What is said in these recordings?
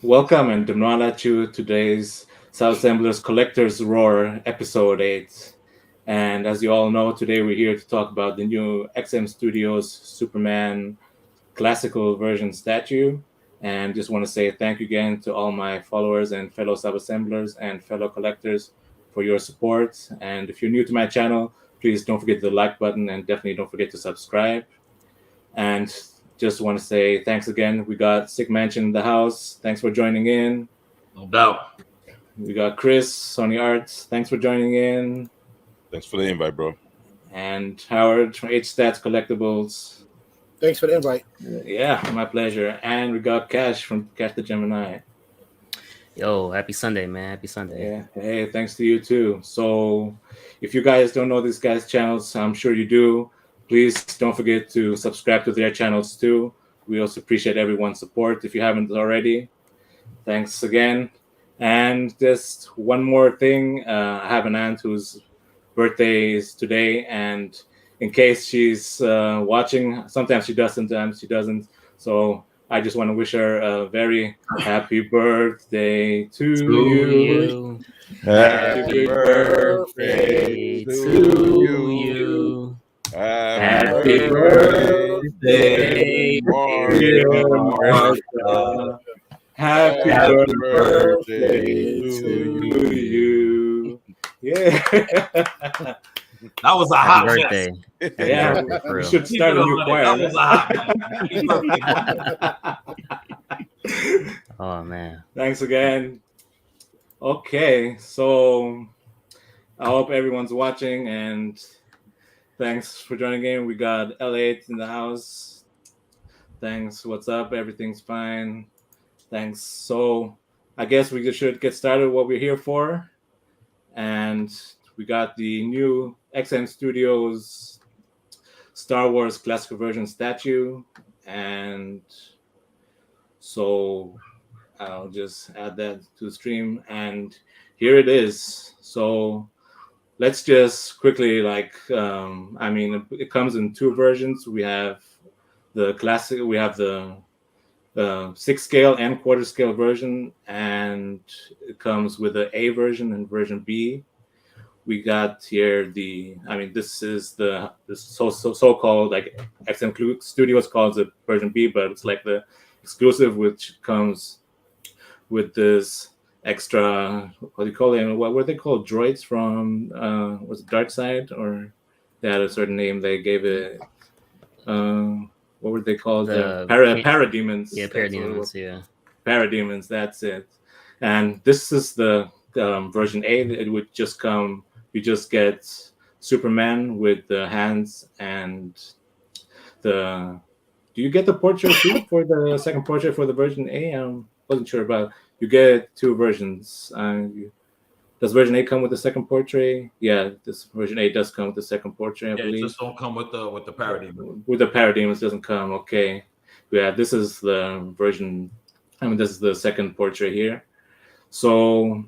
Welcome and Demnala to today's Sabassembler's Collector's Roar, Episode 8. And as you all know, today we're here to talk about the new XM Studios Superman classical version statue. And just want to say thank you again to all my followers and fellow Sabassemblers and fellow collectors for your support. And if you're new to my channel, please don't forget the like button and definitely don't forget to subscribe. And just want to say thanks again. We got Sick Mansion in the house. Thanks for joining in. No doubt. We got Chris, Sony Arts. Thanks for joining in. Thanks for the invite, bro. And Howard from Hstats Collectibles. Thanks for the invite. Yeah, my pleasure. And we got Cash from Kashdagemini. Yo, happy Sunday, man. Happy Sunday. Yeah. Hey, thanks to you too. So if you guys don't know these guys' channels, I'm sure you do. Please don't forget to subscribe to their channels too. We also appreciate everyone's support if you haven't already. Thanks again. And just one more thing. I have an aunt whose birthday is today, and in case she's watching, sometimes she does, sometimes she doesn't. So I just want to wish her a very happy birthday to you. Happy birthday to you. Happy birthday, Martha. Happy birthday to you. Yeah. That was a hot birthday. Yeah, we should start a new choir. That was a hot birthday. Oh man. Thanks again. Okay, so I hope everyone's watching and thanks for joining in. We got Ep.8 in the house. Thanks. What's up? Everything's fine. Thanks. So I guess we should get started what we're here for. And we got the new XM Studios Star Wars classical version statue. And so I'll just add that to the stream. And here it is. So let's just quickly, it comes in two versions. We have the classic, we have the 6 scale and quarter scale version, and it comes with the A version and version B. We got here this is the so-called like XM Studios calls it version B, but it's like the exclusive, which comes with this extra, what do you call it? What were they called? Droids from was it Dark Side, or they had a certain name they gave it? What were they called? Parademons. Yeah, Parademons. Yeah, Parademons. That's it. And this is the version A. It would just come. You just get Superman with the hands and the. Do you get the portrait too for the second portrait for the version A? Wasn't sure about. You get two versions. Does version A come with the second portrait? Yeah, this version A does come with the second portrait, I believe. It just don't come with the Parademons. With the Parademons doesn't come. Okay. Yeah, this is the version. This is the second portrait here. So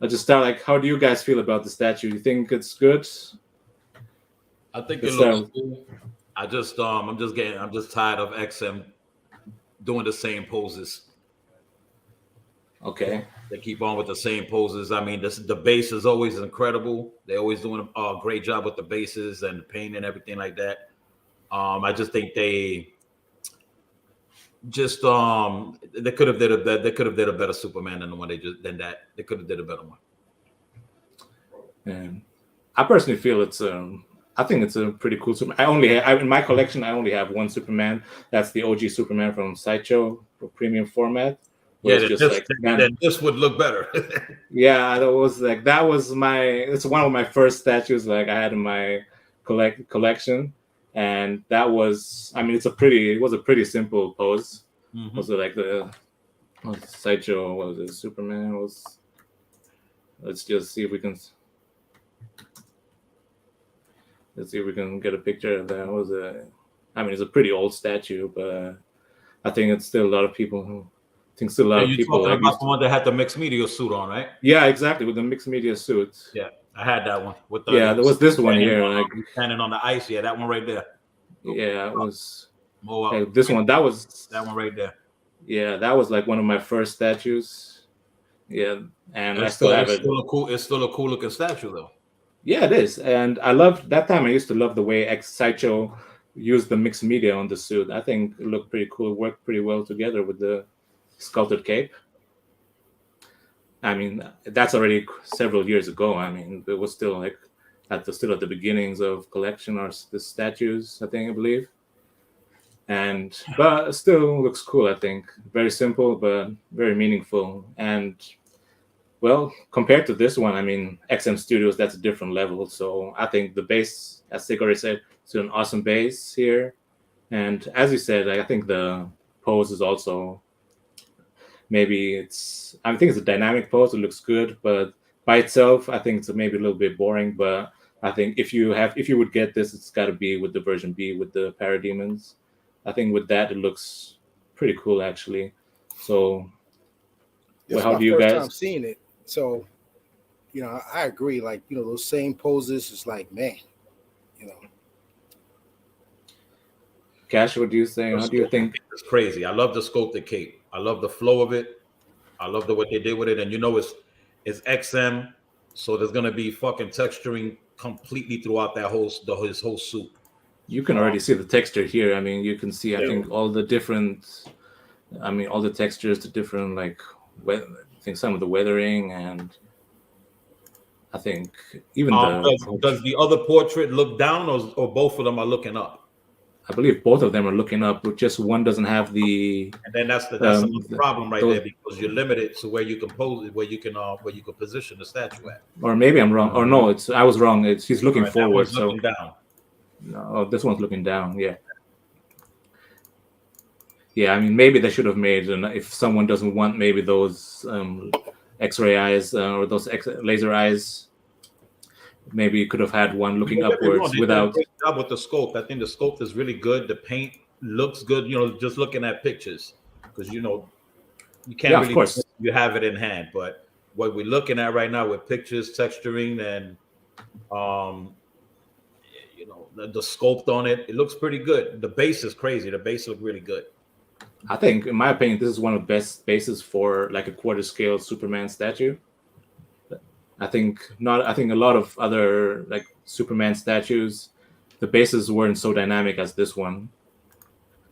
I'll just start. Like, how do you guys feel about the statue? You think it's good? I think it looks cool. I'm just tired of XM doing the same poses. Okay. They keep on with the same poses. I mean, the base is always incredible. They're always doing a great job with the bases and the paint and everything like that. I just think they just they could have did a better Superman than the one they could have did a better one. And I personally feel I think it's a pretty cool Superman. In my collection I only have one Superman. That's the OG Superman from Sideshow for premium format. Yeah, this would look better. Yeah, it's one of my first statues like I had in my collection, and that was, it was a pretty simple pose. Mm-hmm. Was it like the Sideshow? What was it? Superman was. Let's just see if we can. Let's see if we can get a picture of that. It's a pretty old statue, but I think it's still a lot of people who. I think still a lot of people. You're talking about the one that had the mixed media suit on, right? Yeah, exactly, with the mixed media suit. Yeah, I had that one. There was this one here. Standing on the ice. Yeah, that one right there. Yeah, it was. More This one, that was that one right there. Yeah, that was like one of my first statues. Yeah, and I It's still still, have it's it. still a cool. It's still a cool looking statue though. Yeah, it is, and I loved that time. I used to love the way Sideshow used the mixed media on the suit. I think it looked pretty cool. It worked pretty well together with the sculpted cape. I mean, that's already several years ago. I mean, it was still like still at the beginnings of collection or the statues. I believe, but it still looks cool. I think very simple but very meaningful. And well, compared to this one, I mean, XM Studios, that's a different level. So I think the base, as Sigori said, it's an awesome base here. And as you said, I think the pose is also I think it's a dynamic pose. It looks good, but by itself, I think it's maybe a little bit boring. But I think if you would get this, it's got to be with the version B with the parademons. I think with that, it looks pretty cool actually. So, how do you guys? First time seeing it. So, I agree. Like, those same poses. It's like, man, Cash, what do you say? How do you think? It's crazy. I love the sculpted cape. I love the flow of it. I love what they did with it. And it's XM, so there's gonna be fucking texturing completely throughout his whole suit. You can already see the texture here. I mean, you can see. I think all the different. I mean, all the textures, the different I think some of the weathering, and I think even does the other portrait look down, or both of them are looking up? I believe both of them are looking up, but just one doesn't have the. And then that's the problem right there, because you're limited to where you can pose it, where you can position the statue at. Or maybe I'm wrong. Or no, I was wrong. He's looking forward. So looking down. No, this one's looking down. Yeah. Yeah, I mean, maybe they should have made, if someone doesn't want maybe those X-ray eyes or those laser eyes, maybe you could have had one looking upwards without. Great job with the sculpt. I think the sculpt is really good. The paint looks good. Just looking at pictures, because you can't really. Of course. You have it in hand, but what we're looking at right now with pictures, texturing, and the sculpt on it, it looks pretty good. The base is crazy. The base looks really good. I think, in my opinion, this is one of the best bases for like a quarter scale Superman statue. I think a lot of other like Superman statues, the bases weren't so dynamic as this one.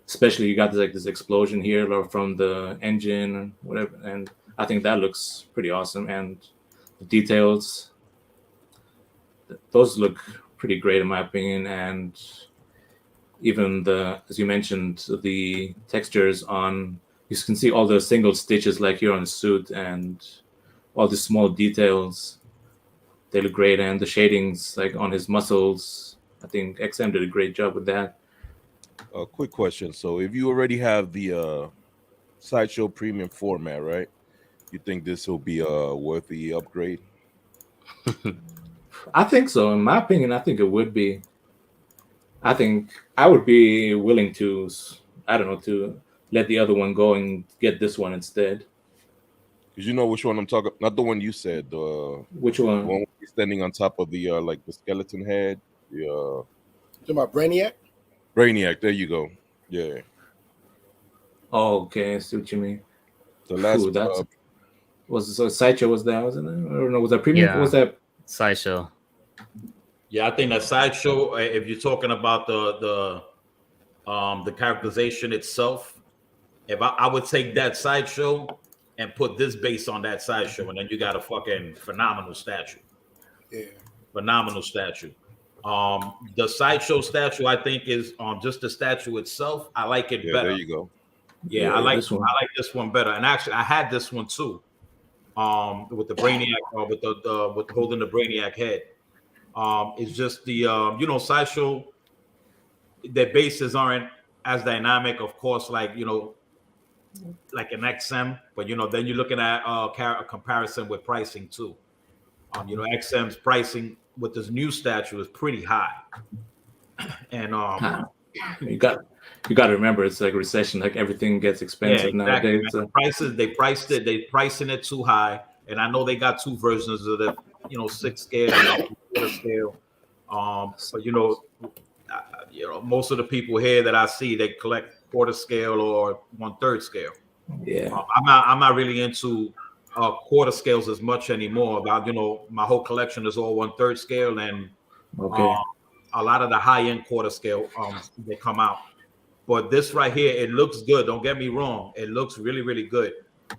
Especially you got this explosion here from the engine and whatever, and I think that looks pretty awesome. And the details, those look pretty great in my opinion. And even as you mentioned, the textures you can see all the single stitches like here on the suit and all the small details. They look great, and the shadings like on his muscles. I think XM did a great job with that. A quick question. So if you already have the Sideshow Premium format, right? You think this will be a worthy upgrade? I think so. In my opinion, I think it would be. I think I would be willing to, to let the other one go and get this one instead. Because you know which one I'm talking, not the one you said. Which one? The one standing on top of the like the skeleton head. Yeah. Talking about Brainiac? Brainiac, there you go. Yeah. Oh, okay. I see what you mean. The last Sideshow was that, wasn't it? Or no, was that Premium? Yeah. Was that Sideshow? Yeah, I think that Sideshow, if you're talking about the characterization itself, if I would take that Sideshow and put this base on that Sideshow, and then you got a fucking phenomenal statue. Yeah. Phenomenal statue. The Sideshow statue, I think, is just the statue itself. I like it better. There you go. Yeah, I like this one better. And actually, I had this one too. With the Brainiac, with the holding the Brainiac head. It's just the Sideshow. Their bases aren't as dynamic, of course, like like an XM, but then you're looking at a comparison with pricing too. XM's pricing with this new statue is pretty high, and you got to remember it's like a recession, like everything gets expensive nowadays. So. They pricing it too high, and I know they got two versions of the 6 scale and 4 scale. But most of the people here that I see, they collect quarter scale or 1/3 scale. Yeah. I'm not really into quarter scales as much anymore. About my whole collection is all 1/3 scale, and Okay. a lot of the high end quarter scale they come out. But this right here, it looks good. Don't get me wrong, it looks really, really good.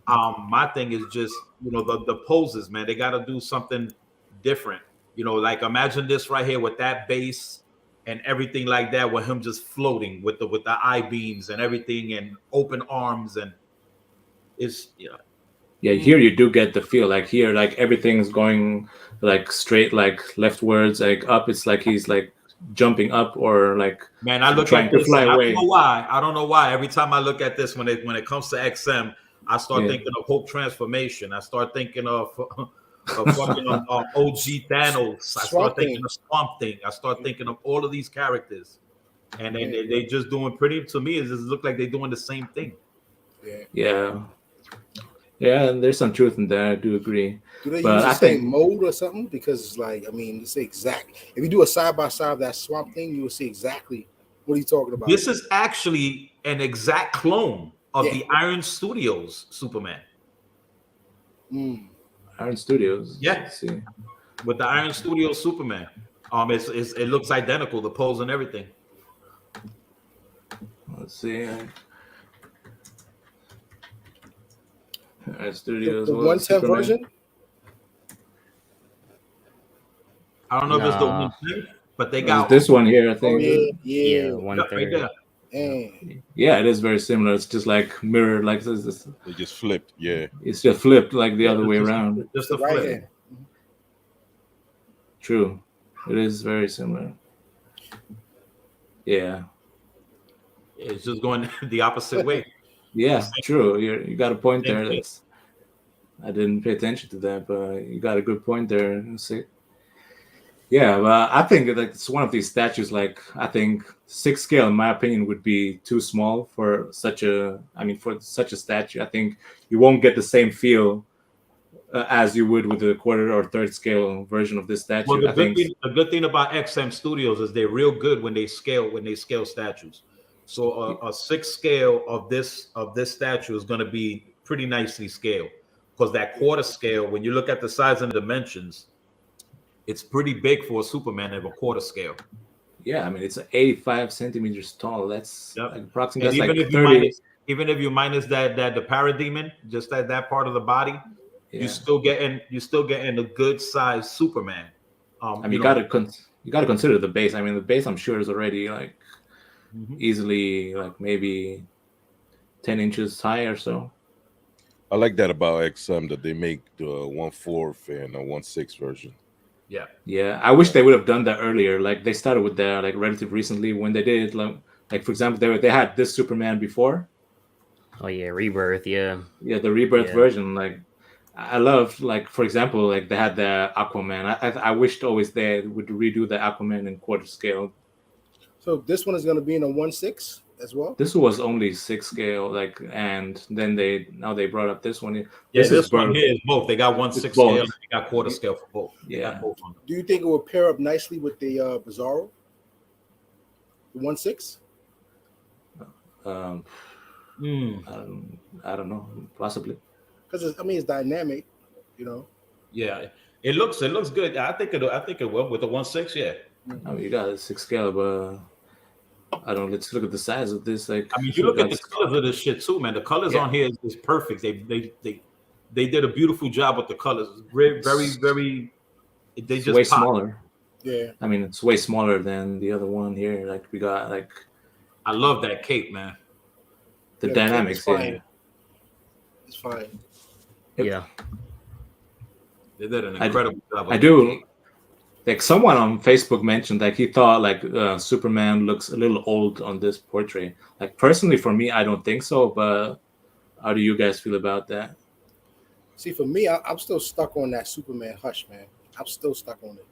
My thing is just the poses, man. They got to do something different. Like imagine this right here with that base and everything like that, with him just floating with the I beams and everything and open arms, and it's Yeah, here you do get the feel like here, like everything's going like straight, like leftwards, like up. It's like he's like jumping up or like man. I look trying at to this. fly And away. I don't know why. Every time I look at this, when it comes to XM, I start thinking of Hope Transformation. I start thinking of fucking OG Thanos. I start thinking of Swamp Thing. I start thinking of all of these characters, and they just doing pretty. To me, it just look like they're doing the same thing. Yeah, and there's some truth in that. I do agree. Do they use the same mold or something? Because it's like, I mean, it's exact. If you do a side by side of that Swamp Thing, you will see exactly what are you talking about. This is actually an exact clone of the Iron Studios Superman. Iron Studios. Yeah. Let's see. With the Iron Studios Superman. It looks identical, the pose and everything. Let's see. Iron Studios. The 110 version? I don't know if it's the 110, but they got this one here, I think. Yeah, 1/3. Yeah, it is very similar. It's just like mirror, like this. They just flipped. Yeah, it's just flipped like the other way around. Just a flip. Right. True, it is very similar. Yeah, it's just going the opposite way. Yeah, true. You got a point there. I didn't pay attention to that, but you got a good point there. Yeah, well, I think like it's one of these statues. Like I think 6 scale, in my opinion, would be too small for such a. I mean, for such a statue, I think you won't get the same feel as you would with the 1/4 or 1/3 scale version of this statue. Well, the good thing about XM Studios is they're real good when they scale statues. So a 6 scale of this statue is going to be pretty nicely scaled, because that 1/4 scale, when you look at the size and the dimensions, it's pretty big for a Superman of a 1/4 scale. Yeah, I mean it's 85 centimeters tall. That's like approximately even like if 30. Even if you minus that the parademon, just that part of the body, you're still getting a good size Superman. I mean, you gotta consider the base. I mean, the base I'm sure is already like easily like maybe 10 inches high or so. I like that about XM, that they make the 1/4 and a 1/6 version. Yeah. I wish they would have done that earlier. Like they started with that like relatively recently when they did like for example they had this Superman before. Oh yeah, Rebirth. Yeah, the Rebirth version. Like I love, like for example, like they had the Aquaman. I wished always they would redo the Aquaman in 1/4 scale. So this one is going to be in a 1/6 as well. This was only 6 scale, like, and then they brought up this one. Yeah, this one here is both. They got 1/6 scale and they got 1/4 scale for both. Yeah. Both do you think it will pair up nicely with the Bizarro? The 1/6? I don't know, possibly. Because it's dynamic, you know. Yeah, it looks good. I think it will with the 1/6. Yeah. I mean, you got a 6 scale, but I don't know. Let's look at the size of this. Like, I mean, you look at the colors of this shit too, man. The colors on here is perfect. They did a beautiful job with the colors. Very, very. They just way smaller. Yeah. I mean, it's way smaller than the other one here. Like we got like. I love that cape, man. The dynamics. It's fine. Yeah. They did an incredible job. I do. Like someone on Facebook mentioned, like he thought like Superman looks a little old on this portrait. Like personally, for me, I don't think so. But how do you guys feel about that? See, for me, I'm still stuck on that Superman Hush, man. I'm still stuck on it.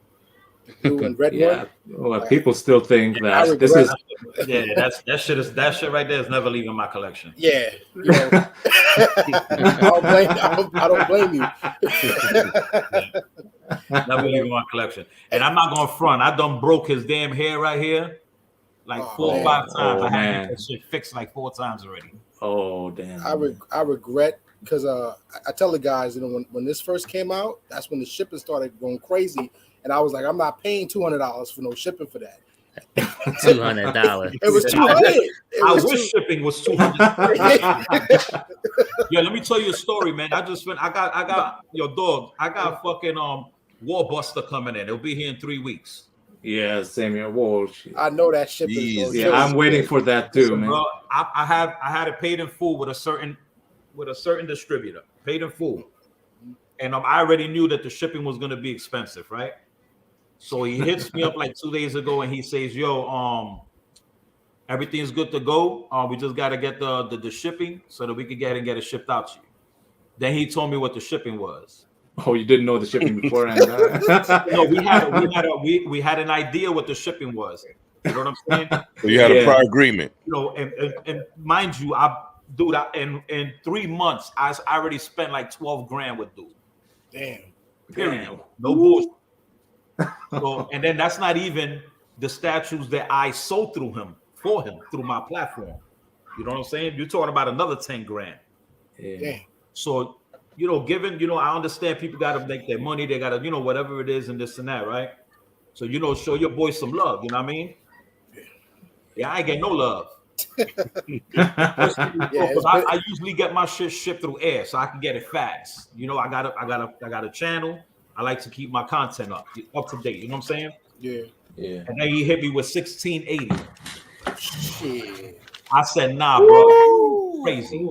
The blue and red one. Well, like, people still think that this is. Yeah, that shit right there is never leaving my collection. Yeah, you know. I don't blame you. Never leaving my collection. And I'm not gonna front. I done broke his damn hair right here. like Oh, 4 or man. 5 times. Oh, I had to man. get that shit fixed like 4 times already. Oh, damn. I regret because I tell the guys, you know, when this first came out, that's when the shipping started going crazy, and I was like, I'm not paying $200 for no shipping for that. $200. It was 200. I wish shipping was 200. Yeah, let me tell you a story, man. I got your dog. I got fucking Warbuster coming in. It'll be here in 3 weeks. Yeah, same here. Whoa, shit. I know that shipping is going to Yeah, I'm waiting for that too, man. Bro, I had it paid in full with a certain distributor, paid in full, and I already knew that the shipping was going to be expensive, right? So he hits me up like 2 days ago, and he says, "Yo, everything's good to go. We just got to get the shipping so that we can get it shipped out to you." Then he told me what the shipping was. Oh, you didn't know the shipping beforehand? No, we had an idea what the shipping was. You know what I'm saying? So you had a prior agreement. You know, and mind you, in 3 months, I already spent like 12 grand with dude. Damn. Period. No bullshit. So, and then that's not even the statues that I sold for him through my platform. You know what I'm saying? You're talking about another 10 grand. Yeah. Damn. So, you know, I understand people got to make their money. They got to, you know, whatever it is and this and that, right? So, you know, show your boys some love. You know what I mean? Yeah, I ain't get no love. I usually get my shit shipped through air, so I can get it fast. You know, I got a channel. I like to keep my content up to date. You know what I'm saying? Yeah. Yeah. And then he hit me with 1680. Shit. I said, nah, bro, crazy.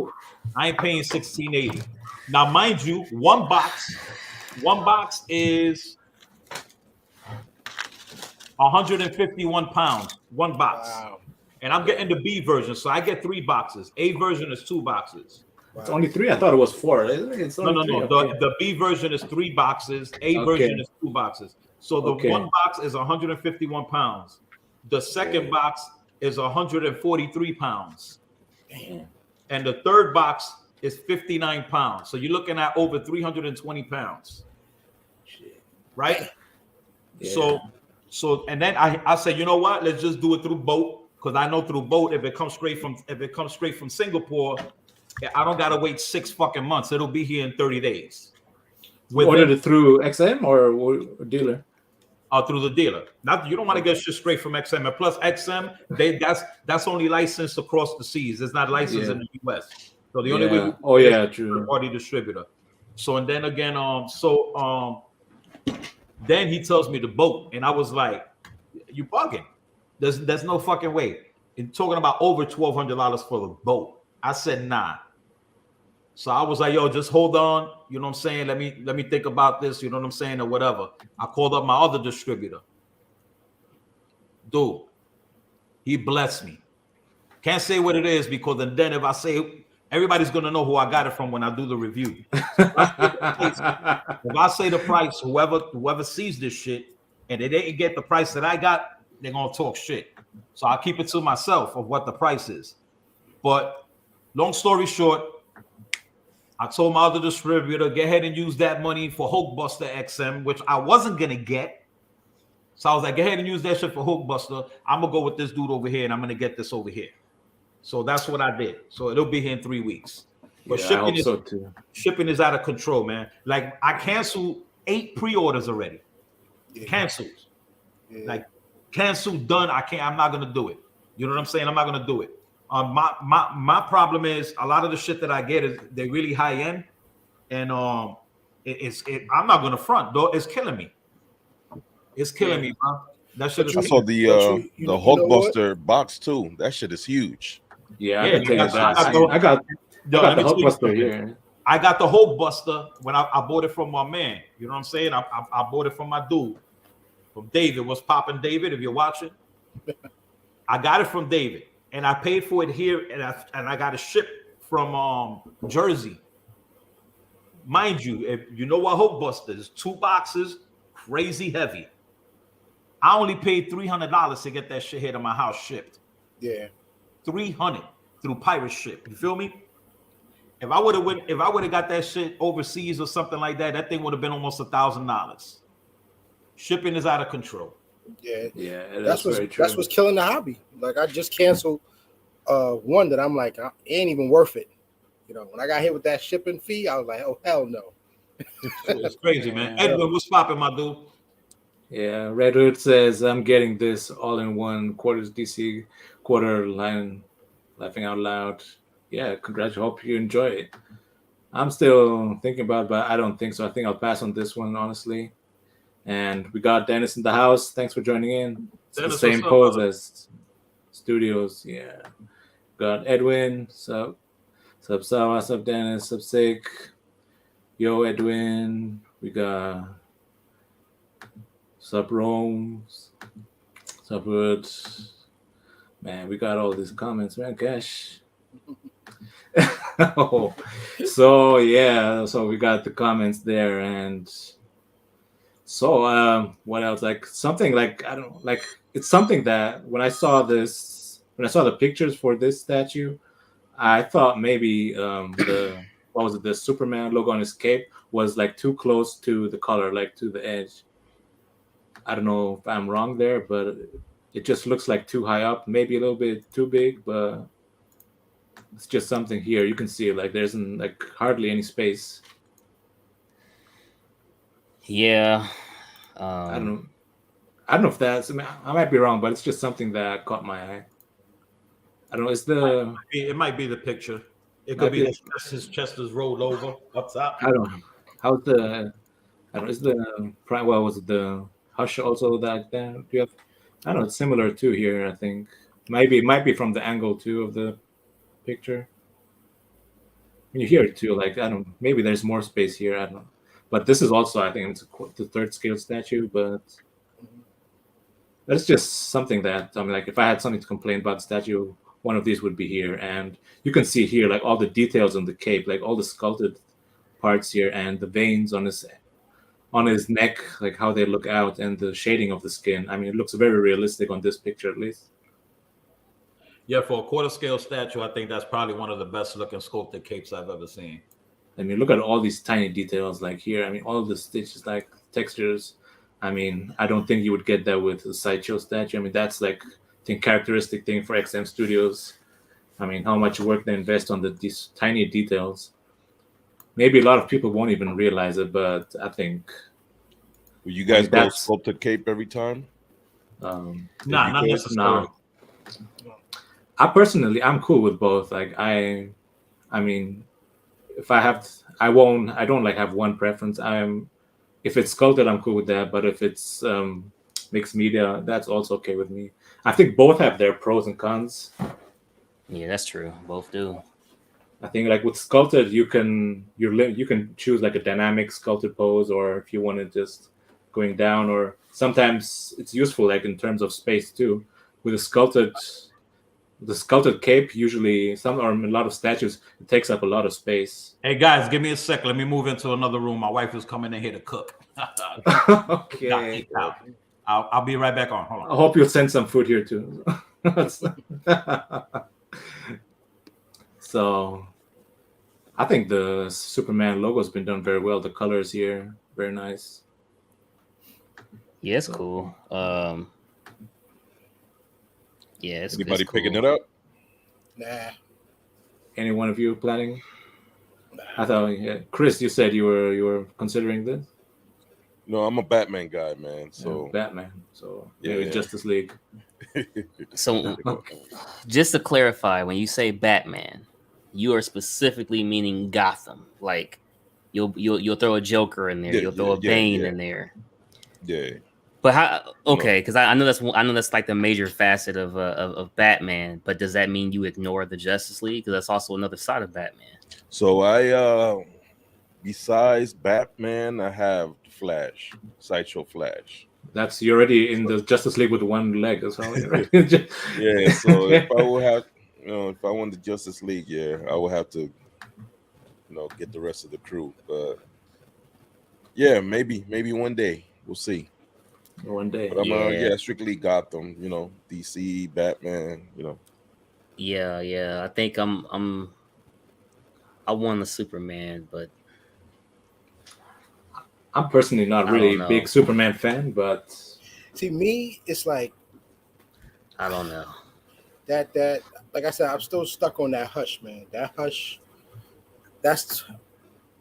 I ain't paying 1680. Now, mind you, one box is 151 pounds. One box. Wow. And I'm getting the B version, so I get 3 boxes. A version is 2 boxes. It's only 3. I thought it was 4. It's only No. The B version is 3 boxes. A version is 2 boxes. So the one box is 151 pounds. The second box is 143 pounds. Damn. And the third box is 59 pounds. So you're looking at over 320 pounds. Shit. Right? Yeah. So and then I said, you know what? Let's just do it through boat. Because I know through boat, if it comes straight from Singapore, I don't gotta wait 6 fucking months. It'll be here in 30 days. Ordered it through XM or dealer? Through the dealer. You don't want to get shit straight from XM. And plus XM, that's only licensed across the seas. It's not licensed in the US. So the only way true. Party distributor. So and then again, then he tells me the boat, and I was like, "You bugging? There's no fucking way." And talking about over $1,200 for the boat. I said, nah. So I was like, yo, just hold on. You know what I'm saying? Let me think about this. You know what I'm saying? Or whatever. I called up my other distributor. Dude, he blessed me. Can't say what it is because then if I say, everybody's going to know who I got it from when I do the review. If I say the price, whoever sees this shit and they didn't get the price that I got, they're going to talk shit. So I keep it to myself of what the price is. But long story short, I told my other distributor, go ahead and use that money for Hulkbuster XM, which I wasn't going to get. So I was like, go ahead and use that shit for Hulkbuster. I'm going to go with this dude over here, and I'm going to get this over here. So that's what I did. So it'll be here in 3 weeks. But shipping is out of control, man. Like, I canceled 8 pre-orders already. Yeah. Canceled. Yeah. Like, canceled, done. I'm not going to do it. You know what I'm saying? I'm not going to do it. My problem is a lot of the shit that I get is they're really high end, and I'm not gonna front though. It's killing me. It's killing me, bro. That shit is. I saw the Hulkbuster box too. That shit is huge. Yeah, I can tell you that. I got the Hulkbuster here. I got the Hulkbuster when I bought it from my man. You know what I'm saying? I bought it from my dude, from David. What's poppin', David? If you're watching, I got it from David. And I paid for it here, and I got it shipped from Jersey. Mind you, if you know what Hulkbuster is, 2 boxes, crazy heavy. I only paid $300 to get that shit here to my house shipped. Yeah, $300 through pirate ship. You feel me? If I would have got that shit overseas or something like that, that thing would have been almost $1,000. Shipping is out of control. Yeah, that's very true. what's killing the hobby. Like I just canceled one that I'm like, it ain't even worth it. You know, when I got hit with that shipping fee, I was like, oh hell no. It's crazy, man. Yeah. Edwin, what's popping, my dude? Yeah, Red Hood says I'm getting this all-in-one quarters DC quarter line, laughing out loud. Yeah, congrats. Hope you enjoy it. I'm still thinking about it, but I don't think so. I think I'll pass on this one, honestly. And we got Dennis in the house. Thanks for joining in. It's Dennis, the same what's up, pose brother? as Studios. Yeah. Got Edwin. Sup Sawa, sup Dennis, sup Sick. Yo, Edwin. We got sup Rome. Sup Wood. Man, we got all these comments, man. Gosh. Oh, so yeah, so we got the comments there, and so what else? Like something like I don't like it's something that when I saw the pictures for this statue, I thought maybe the what was it, the Superman logo on his cape was like too close to the color, like to the edge. I don't know if I'm wrong there, but it just looks like too high up, maybe a little bit too big, but it's just something here. You can see like there's like hardly any space. Yeah. I don't know. I don't know if that's. I mean, I might be wrong, but it's just something that caught my eye. I don't know. It's the. It might be the picture. It could be his chest is rolled over up top. I don't know. How's the? I don't know. Is the prime? Well, was it the Hush also that? Do you have? I don't know. It's similar too here. I think maybe it might be from the angle too of the picture. When you hear it too, like I don't. Maybe there's more space here. I don't know. But this is also, I think, it's the third scale statue. But it's just something that I mean, like if I had something to complain about the statue, one of these would be here. And you can see here, like all the details on the cape, like all the sculpted parts here, and the veins on his neck, like how they look out, and the shading of the skin. I mean, it looks very realistic on this picture, at least. Yeah, for a quarter scale statue, I think that's probably one of the best looking sculpted capes I've ever seen. I mean, look at all these tiny details, like here. I mean, all the stitches, like textures. I mean, I don't think you would get that with a sideshow statue. I mean, that's like, I think, characteristic thing for XM Studios. I mean, how much work they invest on these tiny details. Maybe a lot of people won't even realize it, but I think. Will you guys go sculpted cape every time? Not necessarily. No. I'm cool with both. Like I mean, if I don't like have one preference. If it's sculpted, I'm cool with that. But if it's mixed media, that's also okay with me. I think both have their pros and cons. Yeah, that's true. Both do. I think like with sculpted, you can choose like a dynamic sculpted pose, or if you want it just going down, or sometimes it's useful like in terms of space too. With the sculpted cape, usually a lot of statues, it takes up a lot of space. Hey guys, give me a sec. Let me move into another room. My wife is coming in here to cook. Okay. I'll be right back on. Hold on. I hope you'll send some food here too. So I think the Superman logo has been done very well. The colors here, very nice. Yeah, it's cool. Yeah, Anybody cool. picking it up? Nah. Any one of you planning? Nah. I thought, Chris, you said you were considering this. No, I'm a Batman guy, man. So Batman. So maybe Justice League. So just to clarify, when you say Batman, you are specifically meaning Gotham. Like you'll throw a Joker in there, you'll throw a Bane in there. Yeah. But how? Okay, because I know that's like the major facet of Batman. But does that mean you ignore the Justice League? Because that's also another side of Batman. So I, besides Batman, I have Flash, Sideshow Flash. That's you're already in the Justice League with one leg as well. Right? Yeah. So if I would have, if I won the Justice League, I would have to, get the rest of the crew. But yeah, maybe one day we'll see. One day. But I'm strictly Gotham, DC, Batman, Yeah. I think I won the Superman, but I'm personally not really a big Superman fan, but To me, it's like I don't know. That like I said, I'm still stuck on that Hush, man. That Hush, that's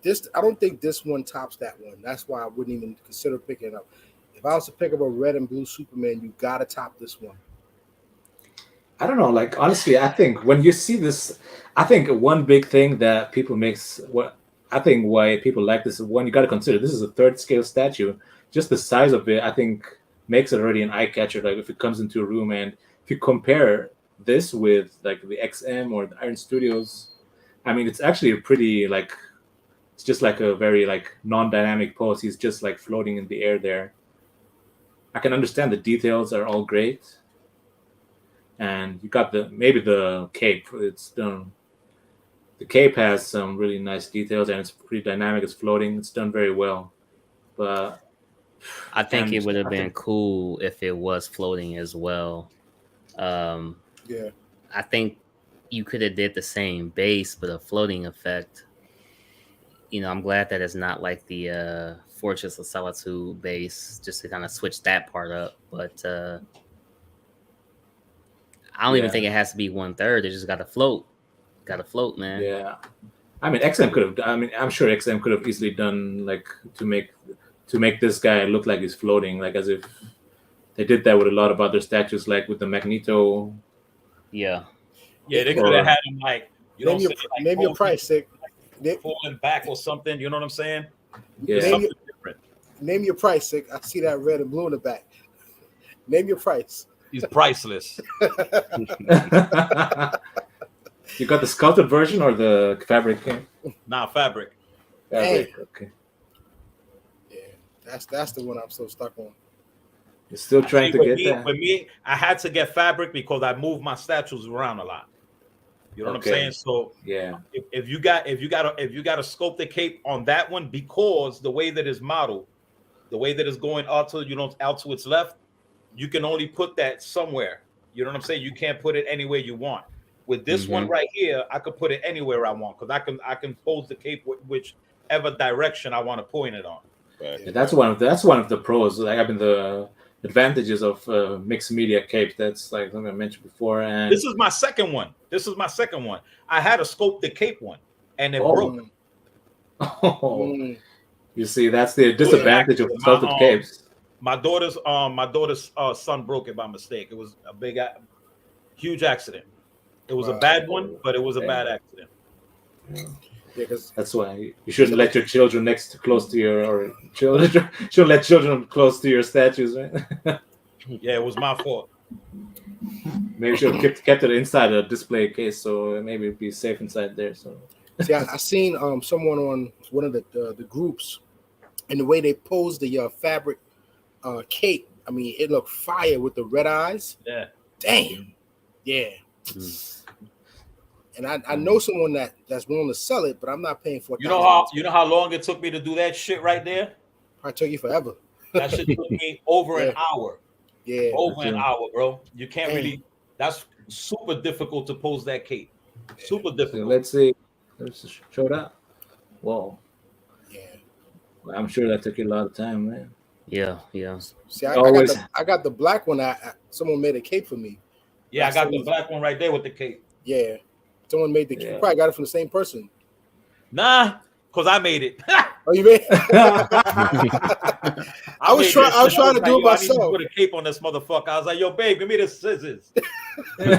this. I don't think this one tops that one. That's why I wouldn't even consider picking it up. If I was to pick up a red and blue Superman, you gotta top this one. I don't know. Like honestly, I think when you see this, I think one big thing that people makes what I think why people like this is one you got to consider. This is a third scale statue. Just the size of it, I think, makes it already an eye catcher. Like if it comes into a room, and if you compare this with like the XM or the Iron Studios, I mean, it's actually a pretty like it's just like a very like non-dynamic pose. He's just like floating in the air there. I can understand the details are all great. And you got maybe the cape. It's done. The cape has some really nice details, and it's pretty dynamic. It's floating. It's done very well. But I think it would have been cool if it was floating as well. Yeah, I think you could have did the same base, but a floating effect. You know, I'm glad that it's not like the Fortress of Solitude base, just to kind of switch that part up. But I don't even think it has to be 1/3. It just got to float. Got to float, man. Yeah, I mean, XM could have. I mean, I'm sure XM could have easily done like to make this guy look like he's floating, like as if they did that with a lot of other statues, like with the Magneto. Yeah, they could have had him like maybe your price, Sick. Falling back or something. You know what I'm saying? Yeah. Name your price, Sick. I see that red and blue in the back. Name your price. He's priceless. You got the sculpted version or the fabric? Nah, fabric. Fabric. Okay. Yeah, that's the one I'm so stuck on. You're still trying to get that. For me, I had to get fabric because I move my statues around a lot. You know what I'm saying? So yeah, if you got a sculpted cape on that one, because the way that it's modeled, the way that it's going out to its left, you can only put that somewhere. You know what I'm saying? You can't put it anywhere you want. With this one right here, I could put it anywhere I want because I can pose the cape whichever direction I want to point it on. Right. Yeah, that's one of the pros. Like I mean, the advantages of mixed media cape. That's like something I mentioned before. And this is my second one. I had a sculpted cape one, and it broke. Oh, you see, that's the disadvantage of sculpted capes. My daughter's son broke it by mistake. It was a huge accident. It was a bad one, but it was a bad accident. Yeah, because that's why you shouldn't let your children close to your shouldn't let children close to your statues, right? Yeah, it was my fault. Maybe you should have kept it inside a display case, so maybe it'd be safe inside there. So see, I seen someone on one of the groups, and the way they posed the fabric cape. I mean, it looked fire with the red eyes. Yeah. Damn. Yeah. And I know someone that's willing to sell it, but I'm not paying for it. You know how long it took me to do that shit right there? Probably took you forever. That shit took me over an hour. Yeah. Over an hour, bro. You can't really. That's super difficult to pose that cape. Super difficult. So let's see. Let's show that. Whoa. Yeah. Well, I'm sure that took you a lot of time, man. Yeah. See, I got the black one. Someone made a cape for me. Yeah, I got the black one right there with the cape. Yeah. Someone made the cape. You probably got it from the same person. Nah, because I made it. Oh, you made it? I was trying to do it myself. I need to put a cape on this motherfucker. I was like, yo, babe, give me the scissors. And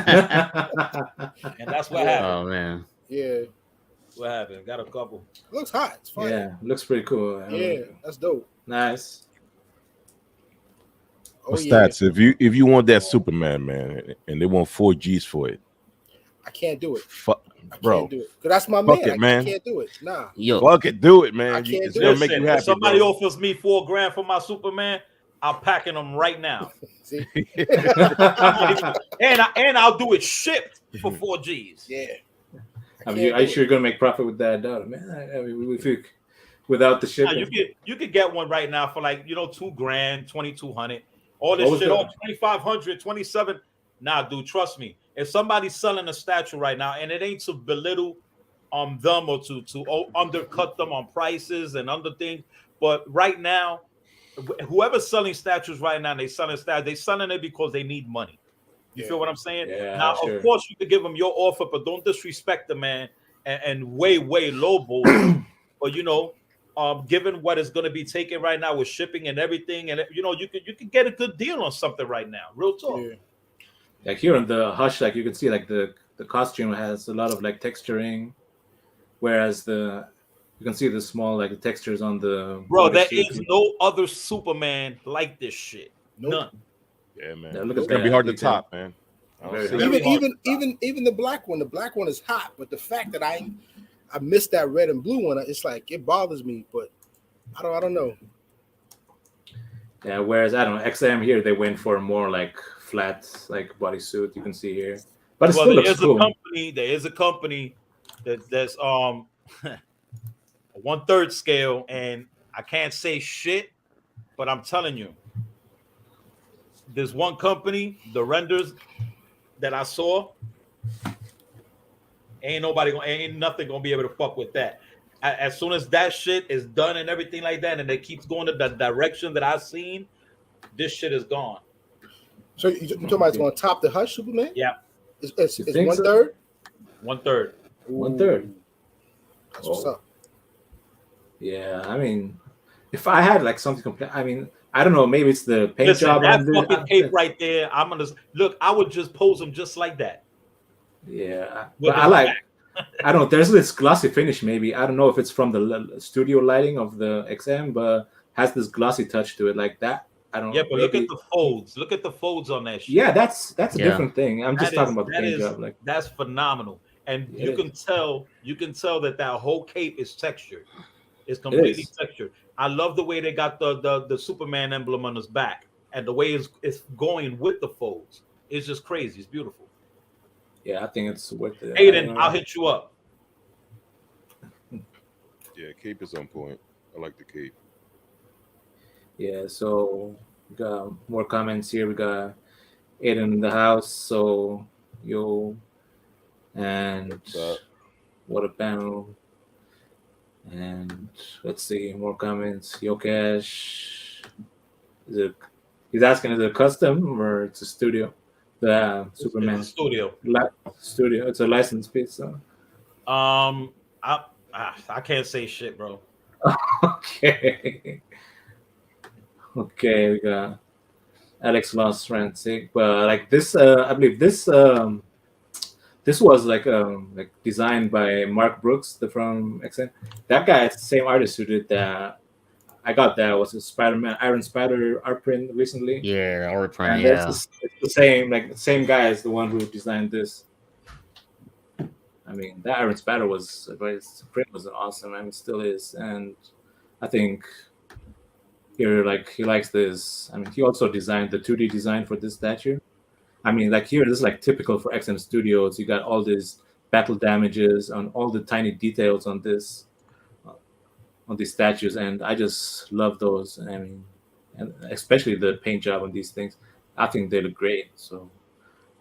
that's what happened. Oh, man. Yeah. What happened? Got a couple. It looks hot. It's fun. Yeah, looks pretty cool. Yeah, that's dope. Nice. Oh, Hstats, if you want that Superman, man, and they want 4 G's for it, I can't do it. Bro, can't do it. Because that's my man. I can't do it. Nah. Fuck it, do it, man. I can't do it. Make you happy, if somebody offers me $4,000 for my Superman, I'm packing them right now. See? and I'll do it shipped for 4 G's. Yeah. I mean, are you sure you're gonna make profit with that, man? I mean, if you, without the shipping, you could get one right now for like $2,000, $2,200. All this shit, all $2,500, $27,000. Nah, dude, trust me. If somebody's selling a statue right now, and it ain't to belittle them or to undercut them on prices and other things, but right now, whoever's selling statues right now, they selling it because they need money. You feel what I'm saying? Yeah, now, sure. Of course, you can give them your offer, but don't disrespect the man and way Lobo. But given what is going to be taken right now with shipping and everything, and you can get a good deal on something right now. Real talk. Yeah. Like here on the Hush, like you can see, like the costume has a lot of like texturing, whereas you can see the small like the textures on the. Bro, there is no other Superman like this shit. Nope. None. Yeah, man. Yeah, look It's at gonna be that hard to detail. top, man. Even the black one is hot, but the fact that I missed that red and blue one, it's like it bothers me. But I don't know. Yeah, whereas I don't know, XM here they went for a more like flat like bodysuit. You can see here, but it still looks cool. There is a company that's 1/3 scale, and I can't say shit, but I'm telling you, there's one company, the renders that I saw, ain't nothing gonna be able to fuck with that. As soon as that shit is done and everything like that, and it keeps going to the direction that I've seen, this shit is gone. So you talking about it's going to top the Hush Superman? Yeah, it's 1/3. 1/3. 1/3. That's what's up. Yeah, I mean, if I had like something complete, I mean, I don't know, maybe it's the paint job. That fucking cape right there. I'm gonna look. I would just pose them just like that. Yeah, but I don't know. There's this glossy finish. Maybe I don't know if it's from the studio lighting of the XM, but has this glossy touch to it, like that. I don't. Yeah, but look at the folds. Look at the folds on that shit. Yeah, that's a different thing. I'm just talking about the paint job. Like that's phenomenal, and you can tell that whole cape is textured. It's completely textured. I love the way they got the Superman emblem on his back, and the way it's going with the folds. It's just crazy. It's beautiful. Yeah, I think it's worth it. Aiden, I'll hit you up. Yeah, cape is on point. I like the cape. Yeah, so we got more comments here. We got Aiden in the house. So and what a panel. And let's see more comments. Yokesh, he's asking, is it a custom or it's a studio? The Superman studio. Studio. It's a licensed piece. So. I can't say shit, bro. Okay. Okay, we got Alex Lost Frantic, but like this, I believe this was like designed by Mark Brooks, from XN. That guy is the same artist who did that. I got that was a Spider-Man Iron Spider art print recently. Yeah, art print. And yeah, it's the same guy as the one who designed this. I mean, that Iron Spider his print was awesome. I mean, it still is, and I think here, like, he likes this. I mean, he also designed the 2D design for this statue. I mean, like here, this is like typical for XM Studios. You got all these battle damages on all the tiny details on this. On these statues, and I just love those. I mean, and especially the paint job on these things. I think they look great. So,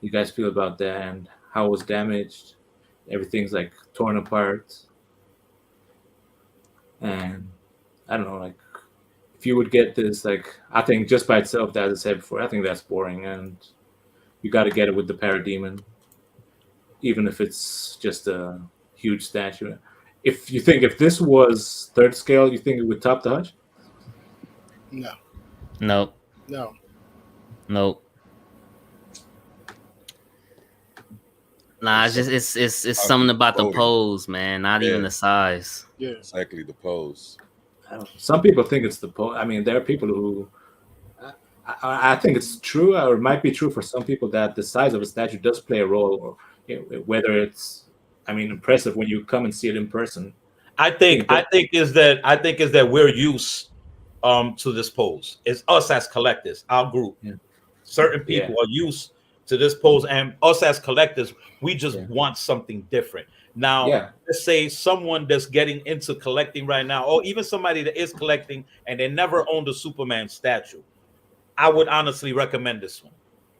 you guys feel about that and how it was damaged? Everything's like torn apart, and I don't know. Like, if you would get this, like, I think just by itself, as I said before, I think that's boring, and you got to get it with the Parademon, even if it's just a huge statue. If this was 3rd scale, you think it would top the Hush? No. Nope. No. Nope. Nah, it's just it's something about the pose, man. Not even the size. Yeah, exactly, the pose. Some people think it's the pose. I mean, there are people who I think it's true, or it might be true for some people, that the size of a statue does play a role, or whether it's, I mean, impressive when you come and see it in person. I think is that we're used to this pose. It's us as collectors, our group. Yeah. Certain people are used to this pose, and us as collectors, we just want something different. Now, let's say someone that's getting into collecting right now, or even somebody that is collecting and they never owned a Superman statue, I would honestly recommend this one.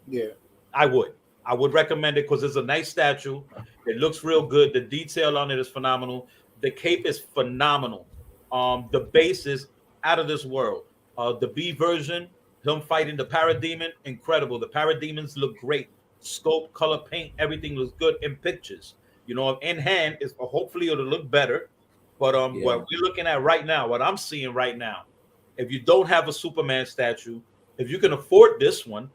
Yeah, I would recommend it because it's a nice statue. It looks real good. The detail on it is phenomenal. The cape is phenomenal. The base is out of this world. The B version, him fighting the Parademon, incredible. The Parademons look great. Scope, color, paint, everything looks good in pictures. You know, in hand is hopefully it'll look better. But what we're looking at right now, what I'm seeing right now, if you don't have a Superman statue, if you can afford this one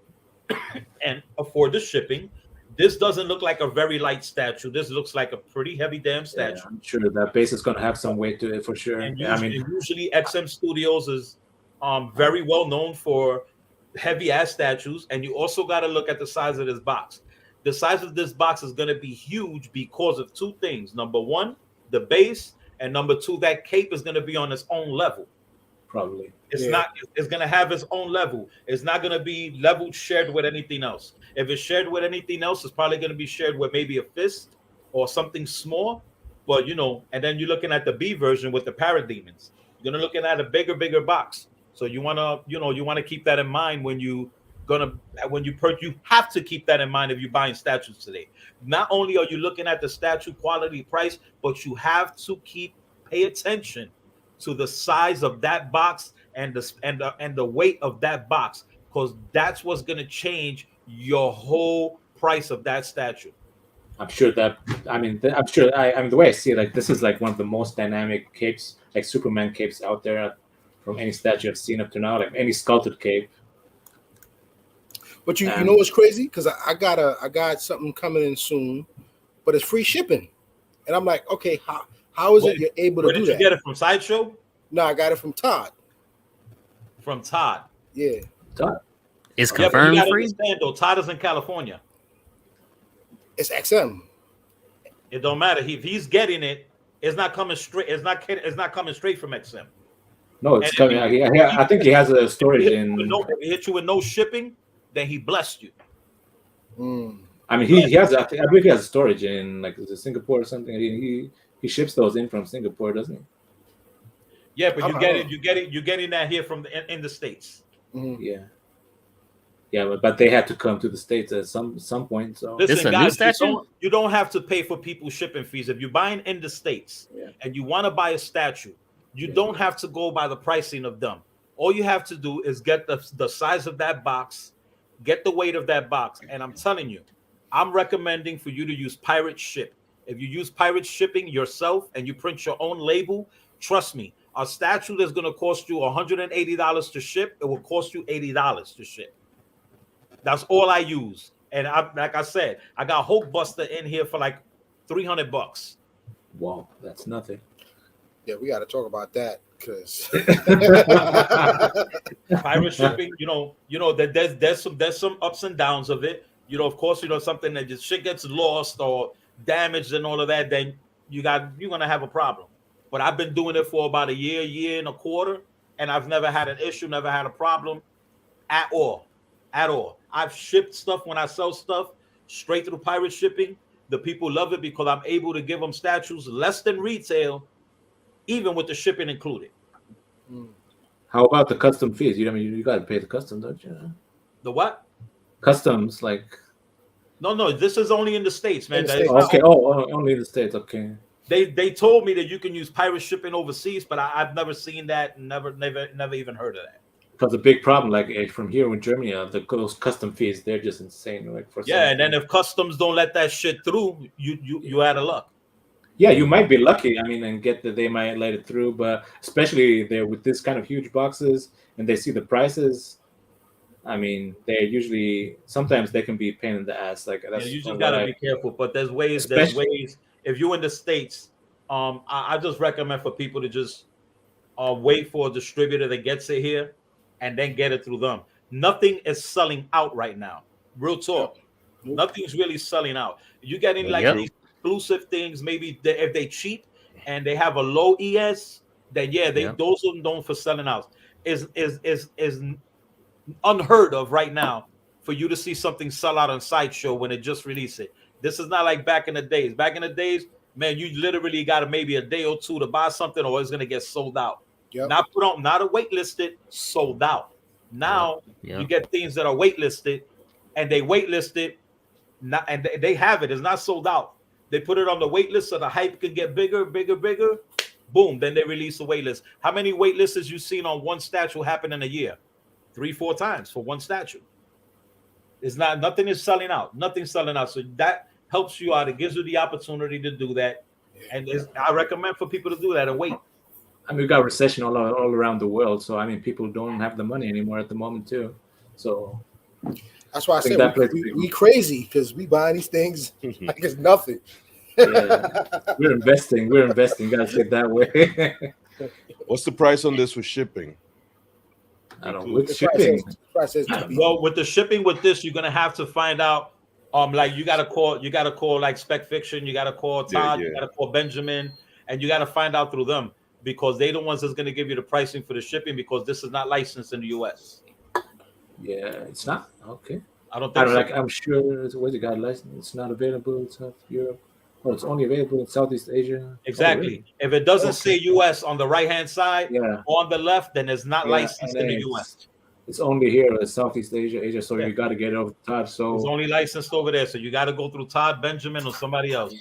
and afford the shipping, this doesn't look like a very light statue. This looks like a pretty heavy damn statue. I'm sure that base is going to have some weight to it for sure. And usually XM Studios is very well known for heavy ass statues. And you also got to look at the size of this box. The size of this box is going to be huge because of two things. Number one, the base, and number two, that cape is going to be on its own level. Probably. It's going to have its own level. It's not going to be leveled, shared with anything else. If it's shared with anything else, it's probably going to be shared with maybe a fist or something small. But, you know, and then you're looking at the B version with the Parademons. You're going to looking at a bigger box. So you want to, you want to keep that in mind when you have to keep that in mind if you're buying statues today. Not only are you looking at the statue quality price, but you have to pay attention to the size of that box and the weight of that box, because that's what's going to change your whole price of that statue. I'm sure that the way I see it, like this is like one of the most dynamic capes, like Superman capes out there from any statue I've seen up to now, like any sculpted cape. But you know what's crazy? Because I got something coming in soon, but it's free shipping, and I'm like, okay, how is it you're able to do that? Did you get it from Sideshow? No, I got it from Todd. From Todd. Yeah. Todd. It's confirmed free. Understand, though, Todd is in California. It's XM. It don't matter. If he's getting it, it's not coming straight. It's not coming straight from XM. No, it's coming. I think he has a storage in. If he hit you with no shipping, then he blessed you. I mean, he has. I believe he has a storage in like is it Singapore or something. He ships those in from Singapore, doesn't he? Yeah, but you're getting that here from in the States. Mm-hmm. Yeah, but they had to come to the States at some point. So listen, guys, you don't have to pay for people's shipping fees if you're buying in the States and you want to buy a statue. You don't have to go by the pricing of them. All you have to do is get the size of that box, get the weight of that box, and I'm telling you, I'm recommending for you to use pirate ship. If you use pirate shipping yourself and you print your own label, trust me, a statue that's going to cost you $180 to ship, it will cost you $80 to ship. That's all I use. And like I said, I got Hulkbuster in here for like $300. Wow, that's nothing. Yeah, we got to talk about that because pirate shipping, that there's some ups and downs of it. Of course, something that just shit gets lost or damaged and all of that, then you're gonna have a problem. But I've been doing it for about a year and a quarter, and I've never had an issue, never had a problem at all. I've shipped stuff when I sell stuff straight through pirate shipping. The people love it because I'm able to give them statues less than retail, even with the shipping included. How about the custom fees? You got to pay the custom, don't you? The what? Customs, like. No. This is only in the States, man. Okay. Only in the States. Okay. They told me that you can use pirate shipping overseas, but I've never seen that. Never even heard of that. Because the big problem, like from here in Germany, those custom fees, they're just insane. Like and then if customs don't let that shit through, you out of luck. Yeah, you might be lucky. And get that they might let it through, but especially there with this kind of huge boxes, and they see the prices. They're usually sometimes they can be a pain in the ass. Like that's you just gotta be careful. But there's ways. If you're in the States, I just recommend for people to just wait for a distributor that gets it here, and then get it through them. Nothing is selling out right now. Real talk. Nothing's really selling out. You getting these exclusive things. Maybe if they cheap and they have a low ES, then those are known for selling out. Is unheard of right now for you to see something sell out on Sideshow when it just released it. This is not like back in the days. Back in the days, man, you literally got maybe a day or two to buy something, or it's gonna get sold out. Yep. Not put on, not a waitlisted, sold out. Now you get things that are waitlisted, and they waitlisted, and they have it. It's not sold out. They put it on the wait list so the hype can get bigger. Boom. Then they release a wait list. How many wait lists you seen on one statue happen in a year? 3-4 times for one statue. It's not, nothing is selling out. Nothing's selling out. So that helps you out. It gives you the opportunity to do that. And I recommend for people to do that and wait. I mean, we got recession all around the world. So, I mean, people don't have the money anymore at the moment, too. So that's why I said we crazy because we buying these things like it's nothing. Yeah. We're investing. Gotta say it that way. What's the price on this with shipping? I don't know. With shipping. Well, with the shipping with this, you're gonna have to find out. Like you gotta call like Spec Fiction, you gotta call Todd, you gotta call Benjamin, and you gotta find out through them because they're the ones that's gonna give you the pricing for the shipping because this is not licensed in the US. Yeah, it's not okay. I don't think so. Like I'm sure where's it got licensed? It's not available in South Europe. Oh, it's only available in Southeast Asia. Exactly. Oh, really? If it doesn't say US on the right hand side, on the left, then it's not licensed in the US. It's only here in Southeast Asia. So you got to get it over Todd. So it's only licensed over there. So you got to go through Todd, Benjamin, or somebody else.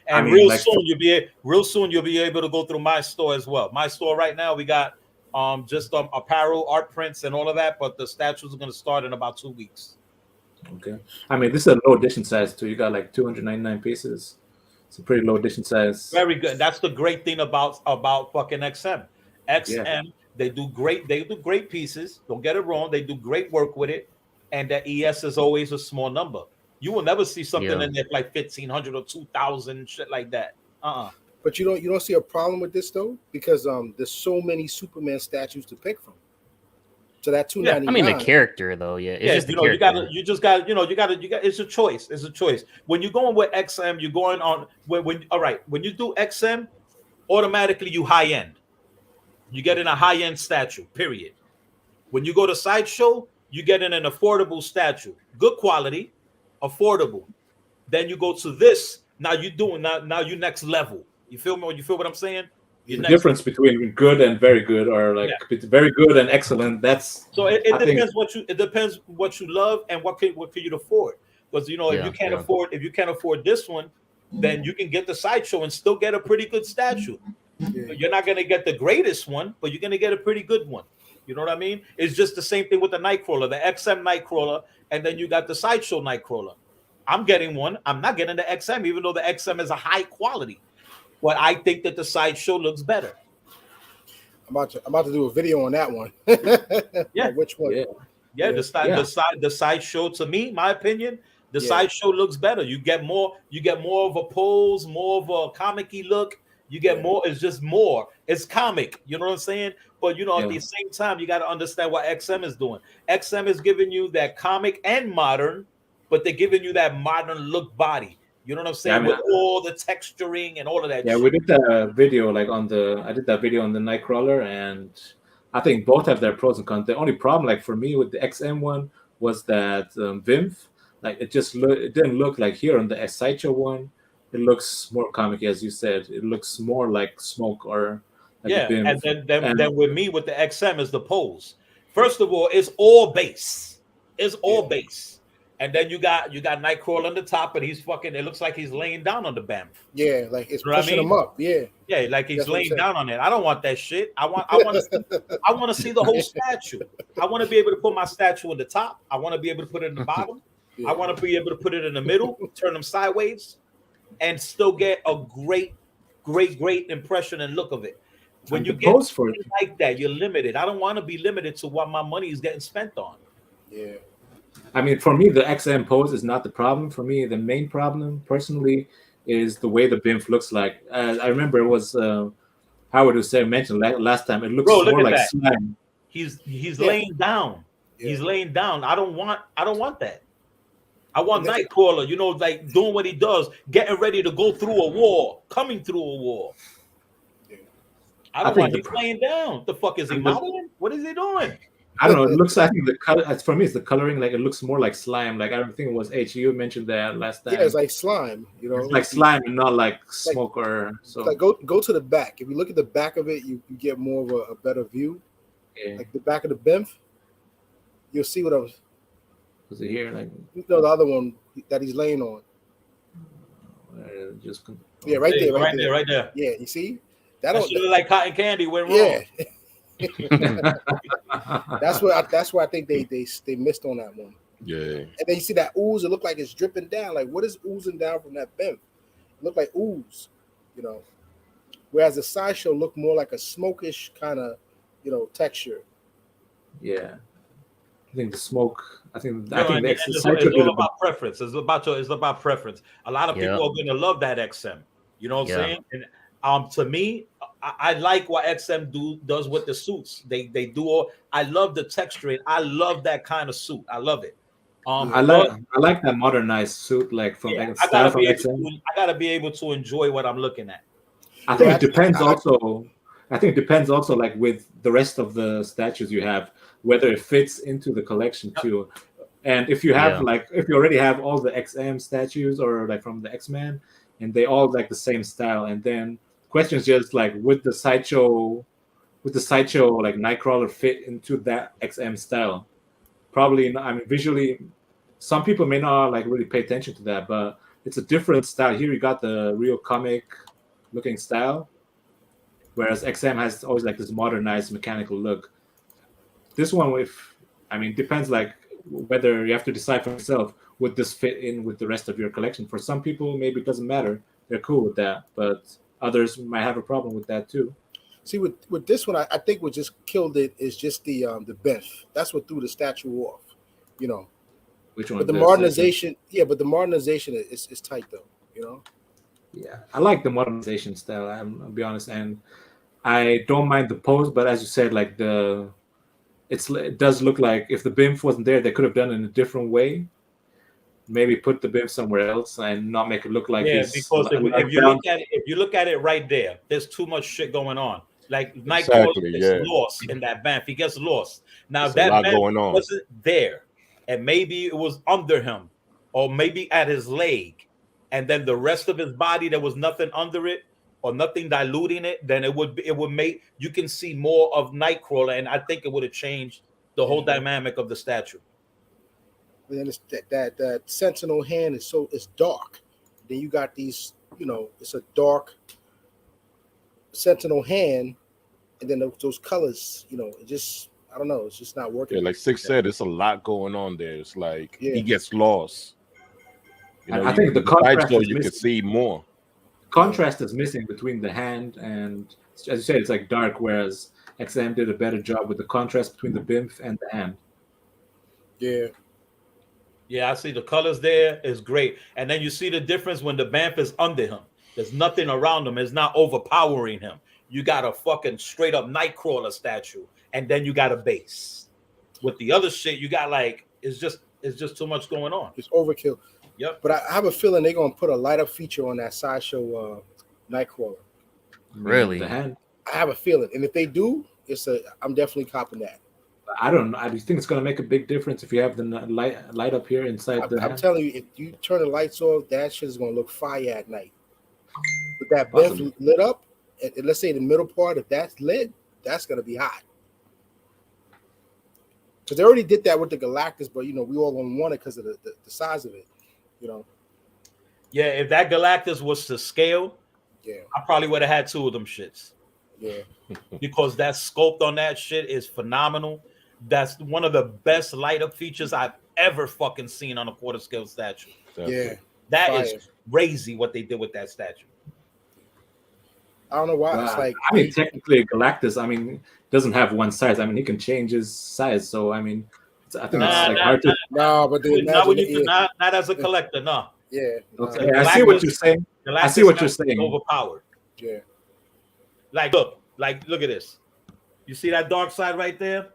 And real soon you'll be able to go through my store as well. My store right now we got just apparel, art prints, and all of that. But the statues are going to start in about 2 weeks. Okay. I mean, this is a low edition size too. You got like 299 pieces. It's a pretty low edition size. Very good. That's the great thing about fucking XM. XM, they do great pieces. Don't get it wrong. They do great work with it. And the ES is always a small number. You will never see something in there like 1,500 or 2,000 shit like that. But you don't see a problem with this though, because there's so many Superman statues to pick from. So that $299. I mean the character though, it's just the character. You got it's a choice. It's a choice. When you're going with XM, you're going on when you do XM, automatically you high end. You get in a high end statue, period. When you go to Sideshow, you get in an affordable statue, good quality, affordable. Then you go to this. Now you next level. You feel me? You feel what I'm saying? The difference between good and very good, or like very good and excellent. That's so it depends what you love and what can you afford. Because if you can't afford this one, then you can get the Sideshow and still get a pretty good statue. You're not gonna get the greatest one, but you're gonna get a pretty good one. You know what I mean? It's just the same thing with the Nightcrawler, the XM Nightcrawler, and then you got the Sideshow Nightcrawler. I'm getting one. I'm not getting the XM, even though the XM is a high quality. But I think that the Sideshow looks better. I'm about to do a video on that one. Which one? The Sideshow, to me, my opinion, the Sideshow looks better. You get more of a pose, more of a comic-y look. You get more, it's just more. It's comic, you know what I'm saying? But at the same time, you got to understand what XM is doing. XM is giving you that comic and modern, but they're giving you that modern look body. You know what I'm saying? With all the texturing and all of that. Yeah, we did that video I did that video on the Nightcrawler, and I think both have their pros and cons. The only problem, like for me with the XM one, was that Vimph, like it didn't look like here on the Sideshow one. It looks more comic, as you said. It looks more like Smoke or like and then with me with the XM is the pose. First of all, it's all base. It's all base. And then you got Nightcrawler on the top, and he's fucking. It looks like he's laying down on the bam. Yeah, like it's pushing him up. Yeah, like he's laying down on it. I don't want that shit. I want to see the whole statue. I want to be able to put my statue in the top. I want to be able to put it in the bottom. I want to be able to put it in the middle, turn them sideways, and still get a great impression and look of it. When you get like that, you're limited. I don't want to be limited to what my money is getting spent on. Yeah. I mean, for me, the XM pose is not the problem. For me, the main problem, personally, is the way the Vimph looks like. I remember it was Howard who mentioned last time. It looks more like slime. He's laying down. Yeah. He's laying down. I don't want that. I want Nightcrawler, like doing what he does, getting ready to go through a war, coming through a war. Yeah. I don't want him laying down. The fuck is he modeling? What is he doing? I don't know. It looks like the color. For me, it's the coloring. Like it looks more like slime. Like I don't think it was H. You mentioned that last time. Yeah, it's like slime. It's like slime and not like smoke or so. Like go to the back. If you look at the back of it, you get more of a better view. Yeah. Like the back of the Vimph, you'll see what I was. Was it here? Like the other one that he's laying on. Right there. Yeah, you see That should look like cotton candy went wrong. That's why I think they missed on that one. Yeah. And then you see that ooze, it looked like it's dripping down. Like, what is oozing down from that bimp? It looked like ooze, you know. Whereas the sideshow looked more like a smokish kind of, you know, texture. Yeah. I think the smoke. I think it's all about preference. It's about preference. A lot of people are going to love that XM. You know what I'm saying? And to me, I like what XM does with the suits. They do all. I love the texture. I love that kind of suit. I love it. I like that modernized suit, like from XM. I gotta be able to enjoy what I'm looking at. I think it depends also. I think it depends also, like with the rest of the statues you have, whether it fits into the collection too. And if you have if you already have all the XM statues or like from the X-Men, and they all like the same style, and then questions just like would the sideshow like Nightcrawler fit into that XM style? Probably not. I mean, visually, some people may not like really pay attention to that, but it's a different style. Here you got the real comic looking style, whereas XM has always like this modernized mechanical look. This one, depends like whether you have to decide for yourself, would this fit in with the rest of your collection? For some people, maybe it doesn't matter. They're cool with that, but others might have a problem with that too. See, with this one, I think what just killed it is just the bench. That's what threw the statue off, you know. Which one? But the modernization, but the modernization is tight though, you know. Yeah, I like the modernization style. I'll be honest, and I don't mind the pose. But as you said, like it does look like if the BIMF wasn't there, they could have done it in a different way. Maybe put the BIMF somewhere else and not make it look like because if you look at it right there, there's too much shit going on. Like Nightcrawler gets lost in that BAMF. He gets lost. Now that BAMF wasn't there, and maybe it was under him, or maybe at his leg, and then the rest of his body there was nothing under it or nothing diluting it. Then it would make you can see more of Nightcrawler, and I think it would have changed the whole dynamic of the statue. And then it's that sentinel hand it's dark. Then you got these, you know, it's a dark sentinel hand, and then those colors, you know, it just, I don't know, it's just not working. Yeah, like Six said, it's a lot going on there. It's like he gets lost. You know, I think the contrast you can see more. Contrast is missing between the hand and, as you said, it's like dark, whereas XM did a better job with the contrast between the BIMF and the hand. Yeah. Yeah, I see the colors there is great. And then you see the difference when the BAMF is under him. There's nothing around him. It's not overpowering him. You got a fucking straight up Nightcrawler statue, and then you got a base. With the other shit, you got like it's just too much going on. It's overkill. Yep. But I have a feeling they're gonna put a light up feature on that sideshow Nightcrawler. Really? The hand. I have a feeling, and if they do, I'm definitely copping that. I don't know. I think it's going to make a big difference if you have the light up here inside the hand. I'm telling you, if you turn the lights off, that shit is going to look fire at night. With that BIMF lit up, and let's say the middle part, if that's lit, that's going to be hot. Because they already did that with the Galactus, but, you know, we all don't want it because of the size of it, you know. Yeah, if that Galactus was to scale, I probably would have had two of them shits. Yeah. Because that sculpt on that shit is phenomenal. That's one of the best light up features I've ever fucking seen on a quarter scale statue. Yeah. That is crazy what they did with that statue. I don't know why. It's like, I mean, technically Galactus, doesn't have one size. He can change his size. So I think it's hard to. No, but not as a collector, no. Yeah. Okay. I see what you're saying. I see what you're saying. Overpowered. Yeah. Look at this. You see that dark side right there?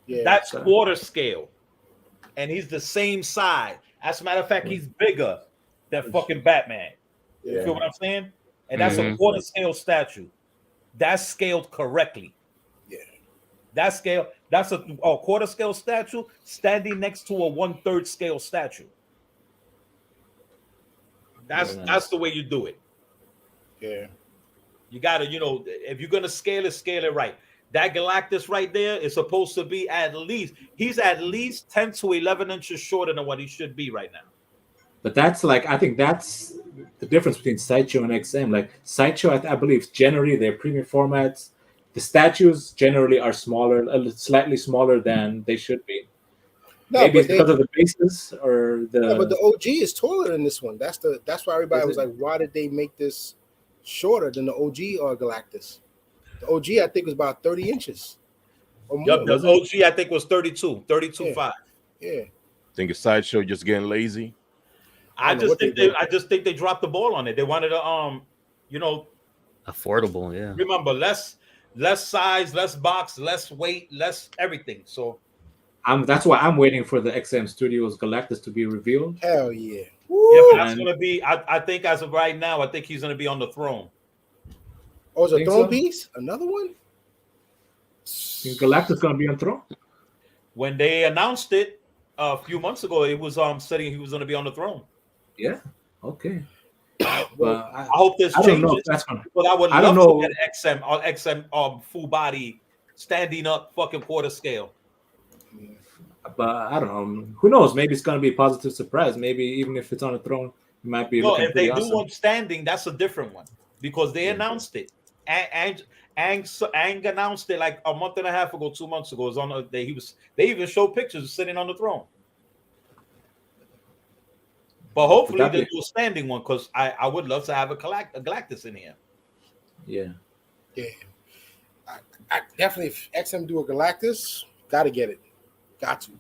Yeah. That's quarter scale. And he's the same size. As a matter of fact, he's bigger than fucking Batman. Yeah. You feel what I'm saying? And that's a quarter scale statue. That's scaled correctly. Yeah. That's a quarter scale statue standing next to a 1/3 scale statue. That's the way you do it. Yeah. You gotta, if you're gonna scale it right. That Galactus right there is supposed to be he's at least 10 to 11 inches shorter than what he should be right now. But that's like, I think that's the difference between Sideshow and XM. Like Sideshow, I believe generally their premium formats, the statues generally are smaller, slightly smaller than they should be. No, Maybe but it's because of the bases or the. No, but the OG is taller than this one. That's why everybody was like, why did they make this shorter than the OG or Galactus? The OG I think was about 30 inches. Or more. Yep, the OG I think was 32.5. Yeah. Think a Sideshow just getting lazy. I just think they dropped the ball on it. They wanted to affordable, yeah. Remember, less size, less box, less weight, less everything. So that's why I'm waiting for the XM Studios Galactus to be revealed. Hell yeah. Yeah, but that's gonna be I think as of right now, I think he's gonna be on the throne. Oh, is a throne piece? Another one? Galactus gonna be on throne? When they announced it a few months ago, it was saying he was gonna be on the throne. Yeah. Okay. Well, I hope this changes. I don't know if that's gonna, but I would love to get XM full body standing up fucking quarter scale. But I don't know. Who knows? Maybe it's gonna be a positive surprise. Maybe even if it's on a throne, it might be. No, if they do one standing, that's a different one because they announced it. And Ang announced it like a month and a half ago, 2 months ago. It was on they even showed pictures sitting on the throne. But hopefully they do a standing one because I would love to have a Galactus in here. Yeah. Yeah. I definitely, if XM do a Galactus, gotta get it. Got to.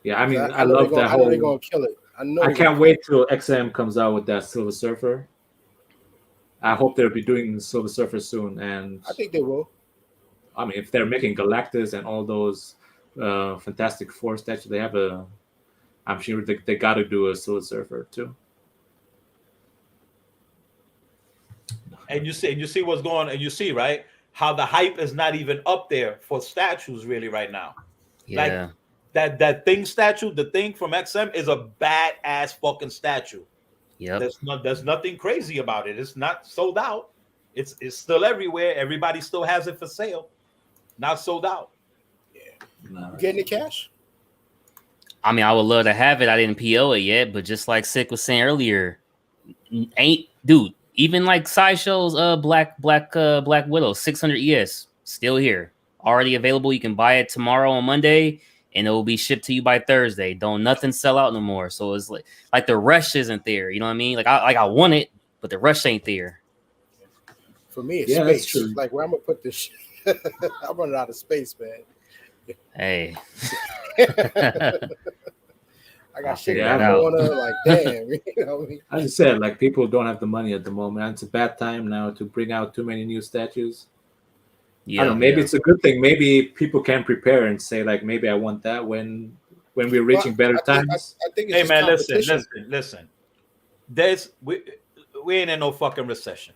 Yeah, I mean, I love that whole. I know they're gonna kill it. I can't wait till XM comes out with that Silver Surfer. I hope they'll be doing Silver Surfer soon, and I think they will. I mean, if they're making Galactus and all those Fantastic Four statues, they have a. I'm sure they got to do a Silver Surfer too. And you see what's going on, and you see right how the hype is not even up there for statues really right now. Yeah. Like that thing statue, the thing from XM is a badass fucking statue. Yeah. There's nothing crazy about it. It's not sold out. It's still everywhere. Everybody still has it for sale. Not sold out. Yeah. Getting the cash? I mean, I would love to have it. I didn't PO it yet, but just like Sick was saying earlier, even like Sideshow's Black Widow 600 ES still here, already available. You can buy it tomorrow on Monday, and it will be shipped to you by Thursday. Don't nothing sell out no more. So it's like the rush isn't there. You know what I mean? Like I want it, but the rush ain't there. For me, it's space. Like where I'm gonna put this shit. I'm running out of space, man. Hey. I got shit in the corner, like damn. You know what I mean? I just said, like, people don't have the money at the moment. It's a bad time now to bring out too many new statues. Yeah, I don't know. Maybe it's a good thing. Maybe people can prepare and say, like, maybe I want that when we're reaching better times. I think it's man, listen. We ain't in no fucking recession.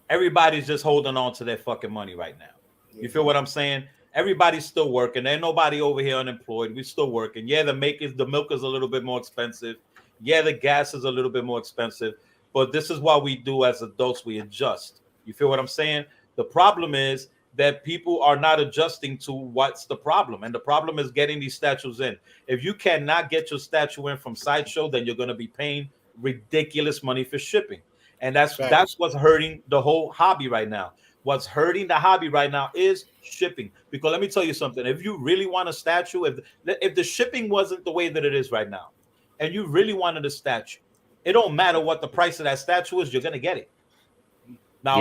Everybody's just holding on to their fucking money right now. You feel what I'm saying? Everybody's still working. Ain't nobody over here unemployed. We're still working. Yeah, the milk is a little bit more expensive. Yeah, the gas is a little bit more expensive. But this is what we do as adults. We adjust. You feel what I'm saying? The problem is that people are not adjusting to what's the problem. And the problem is getting these statues in. If you cannot get your statue in from Sideshow, then you're going to be paying ridiculous money for shipping. And that's what's hurting the whole hobby right now. What's hurting the hobby right now is shipping. Because let me tell you something. If you really want a statue, if the shipping wasn't the way that it is right now, and you really wanted a statue, it don't matter what the price of that statue is, you're going to get it. Now,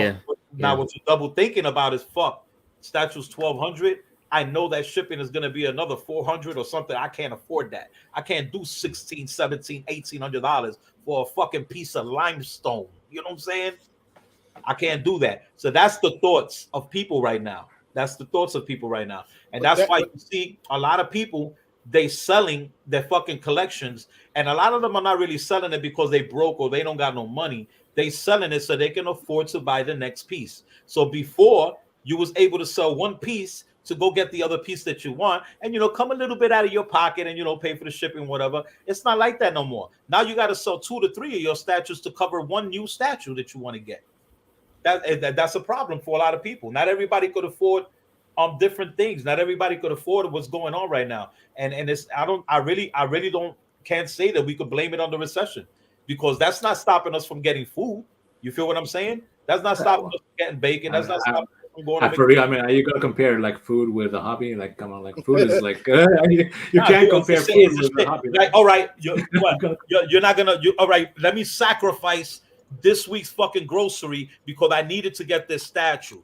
what you're double thinking about is, fuck, statue's $1,200. I know that shipping is going to be another $400 or something. I can't afford that. I can't do $1,600, $1,700, $1,800 for a fucking piece of limestone. You know what I'm saying? I can't do that. So that's the thoughts of people right now. And that's why you see a lot of people, they selling their fucking collections. And a lot of them are not really selling it because they broke or they don't got no money. They selling it so they can afford to buy the next piece. So before, you was able to sell one piece to go get the other piece that you want and, come a little bit out of your pocket and, pay for the shipping, whatever. It's not like that no more. Now you got to sell 2 to 3 of your statues to cover one new statue that you want to get. That's a problem for a lot of people. Not everybody could afford different things. Not everybody could afford what's going on right now. And it's I really can't say that we could blame it on the recession. because that's not stopping us from getting food. You feel what I'm saying? That's not stopping us from getting bacon. That's not stopping us from going to for real. I mean, are you gonna compare like food with a hobby? Like, come on, like food is like you can't compare food with a hobby. Like, all right, you're not gonna. All right, let me sacrifice this week's fucking grocery because I needed to get this statue.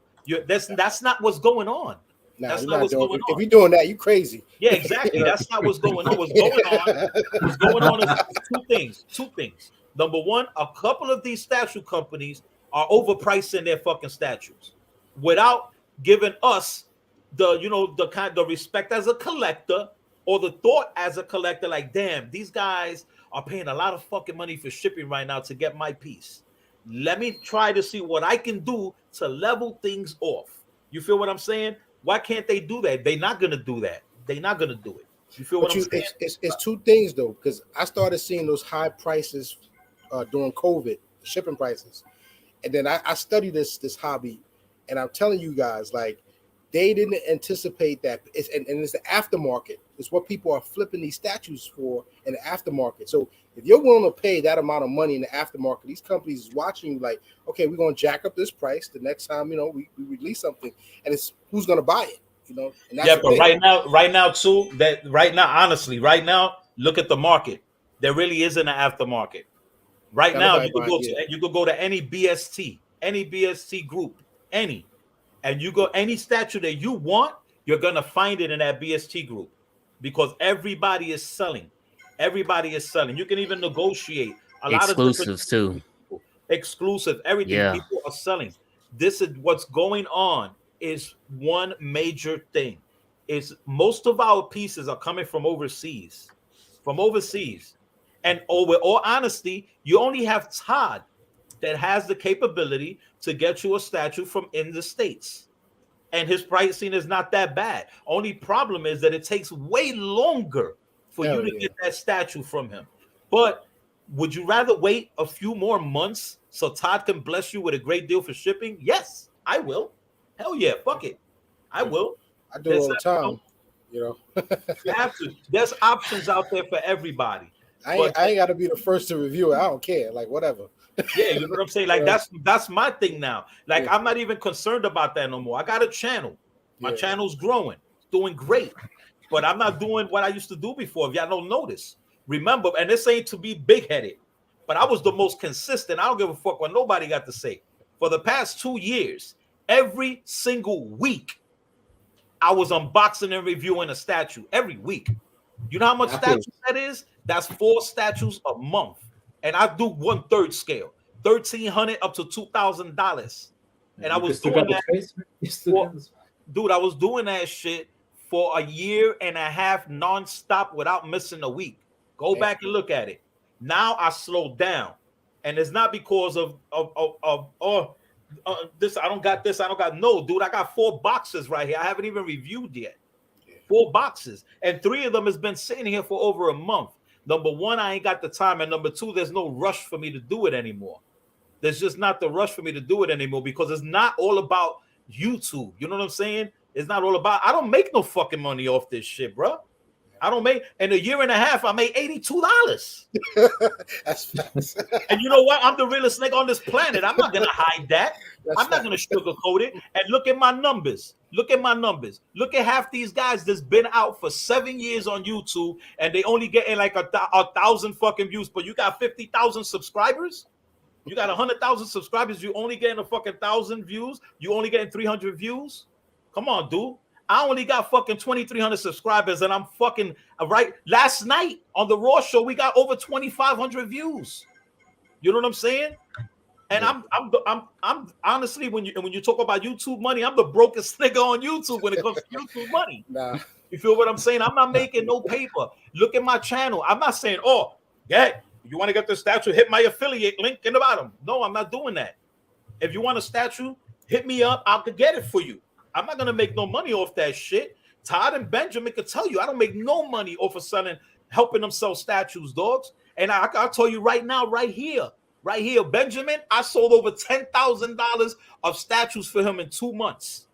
That's not what's going on. Nah, that's not what's going on. If you're doing that, you crazy. Yeah, exactly. That's not what's going on. What's going on is two things. Number one, a couple of these statue companies are overpricing their fucking statues without giving us the respect as a collector or the thought as a collector. Like, damn, these guys are paying a lot of fucking money for shipping right now to get my piece. Let me try to see what I can do to level things off. You feel what I'm saying? Why can't they do that? They're not gonna do that. They're not gonna do it. You feel what I'm saying? It's two things though, because I started seeing those high prices during COVID, shipping prices, and then I studied this hobby, and I'm telling you guys, like, they didn't anticipate that. And it's the aftermarket. It's what people are flipping these statues for in the aftermarket. So if you're willing to pay that amount of money in the aftermarket, these companies is watching you like, okay, we're going to jack up this price the next time, we release something, and it's who's going to buy it, And that's but honestly, right now, look at the market. There really isn't an aftermarket. Right now, you could go to any BST group, and you go any statue that you want, you're gonna find it in that BST group because everybody is selling. Everybody is selling. You can even negotiate a lot of exclusives too. Exclusive, everything. Yeah. People are selling. This is what's going on. Is one major thing. Is most of our pieces are coming from overseas. And with all honesty, you only have Todd that has the capability to get you a statue from in the States. And his pricing is not that bad. Only problem is that it takes way longer for you to get that statue from him. But would you rather wait a few more months so Todd can bless you with a great deal for shipping? Yes, I will. Hell yeah, fuck it. I will. I do it all the time. You have to. There's options out there for everybody. I ain't got to be the first to review it. I don't care. Like, whatever. Yeah, you know what I'm saying? Like, that's my thing now. Like, I'm not even concerned about that no more. I got a channel. My channel's growing. It's doing great. But I'm not doing what I used to do before, if y'all don't notice. Remember, and this ain't to be big-headed, but I was the most consistent. I don't give a fuck what nobody got to say. For the past 2 years, every single week, I was unboxing and reviewing a statue every week. You know how much statues that is? That's 4 statues a month. And I do 1/3 scale, $1,300 up to $2,000. And I was doing that. Dude, I was doing that shit for a year and a half nonstop without missing a week. Go back and look at it. Now I slowed down. And it's not because of this. I don't got this. No, dude, I got 4 boxes right here. I haven't even reviewed yet. 4 boxes. And 3 of them has been sitting here for over a month. Number 1, I ain't got the time. And number 2, there's no rush for me to do it anymore. There's just not the rush for me to do it anymore because it's not all about YouTube. You know what I'm saying? It's not all about, I don't make no fucking money off this shit, bro. I don't make, in a year and a half, I made $82. That's facts. And you know what? I'm the realest nigga on this planet. I'm not going to hide that. I'm not going to sugarcoat it. And look at my numbers. Look at half these guys that's been out for 7 years on YouTube and they only getting like a 1,000 fucking views, but you got 50,000 subscribers. You got 100,000 subscribers. You only getting a fucking 1,000 views. You only getting 300 views. Come on, dude. I only got fucking 2,300 subscribers, and I'm fucking right. Last night on the Raw show, we got over 2,500 views. You know what I'm saying? And I'm honestly, when you talk about YouTube money, I'm the brokest nigga on YouTube when it comes to YouTube money. Nah. You feel what I'm saying? I'm not making no paper. Look at my channel. I'm not saying, oh, yeah, you want to get the statue, hit my affiliate link in the bottom. No, I'm not doing that. If you want a statue, hit me up. I could get it for you. I'm not going to make no money off that shit. Todd and Benjamin could tell you I don't make no money off of helping them sell statues, dogs. And I'll tell you right now, right here, Benjamin, I sold over $10,000 of statues for him in 2 months.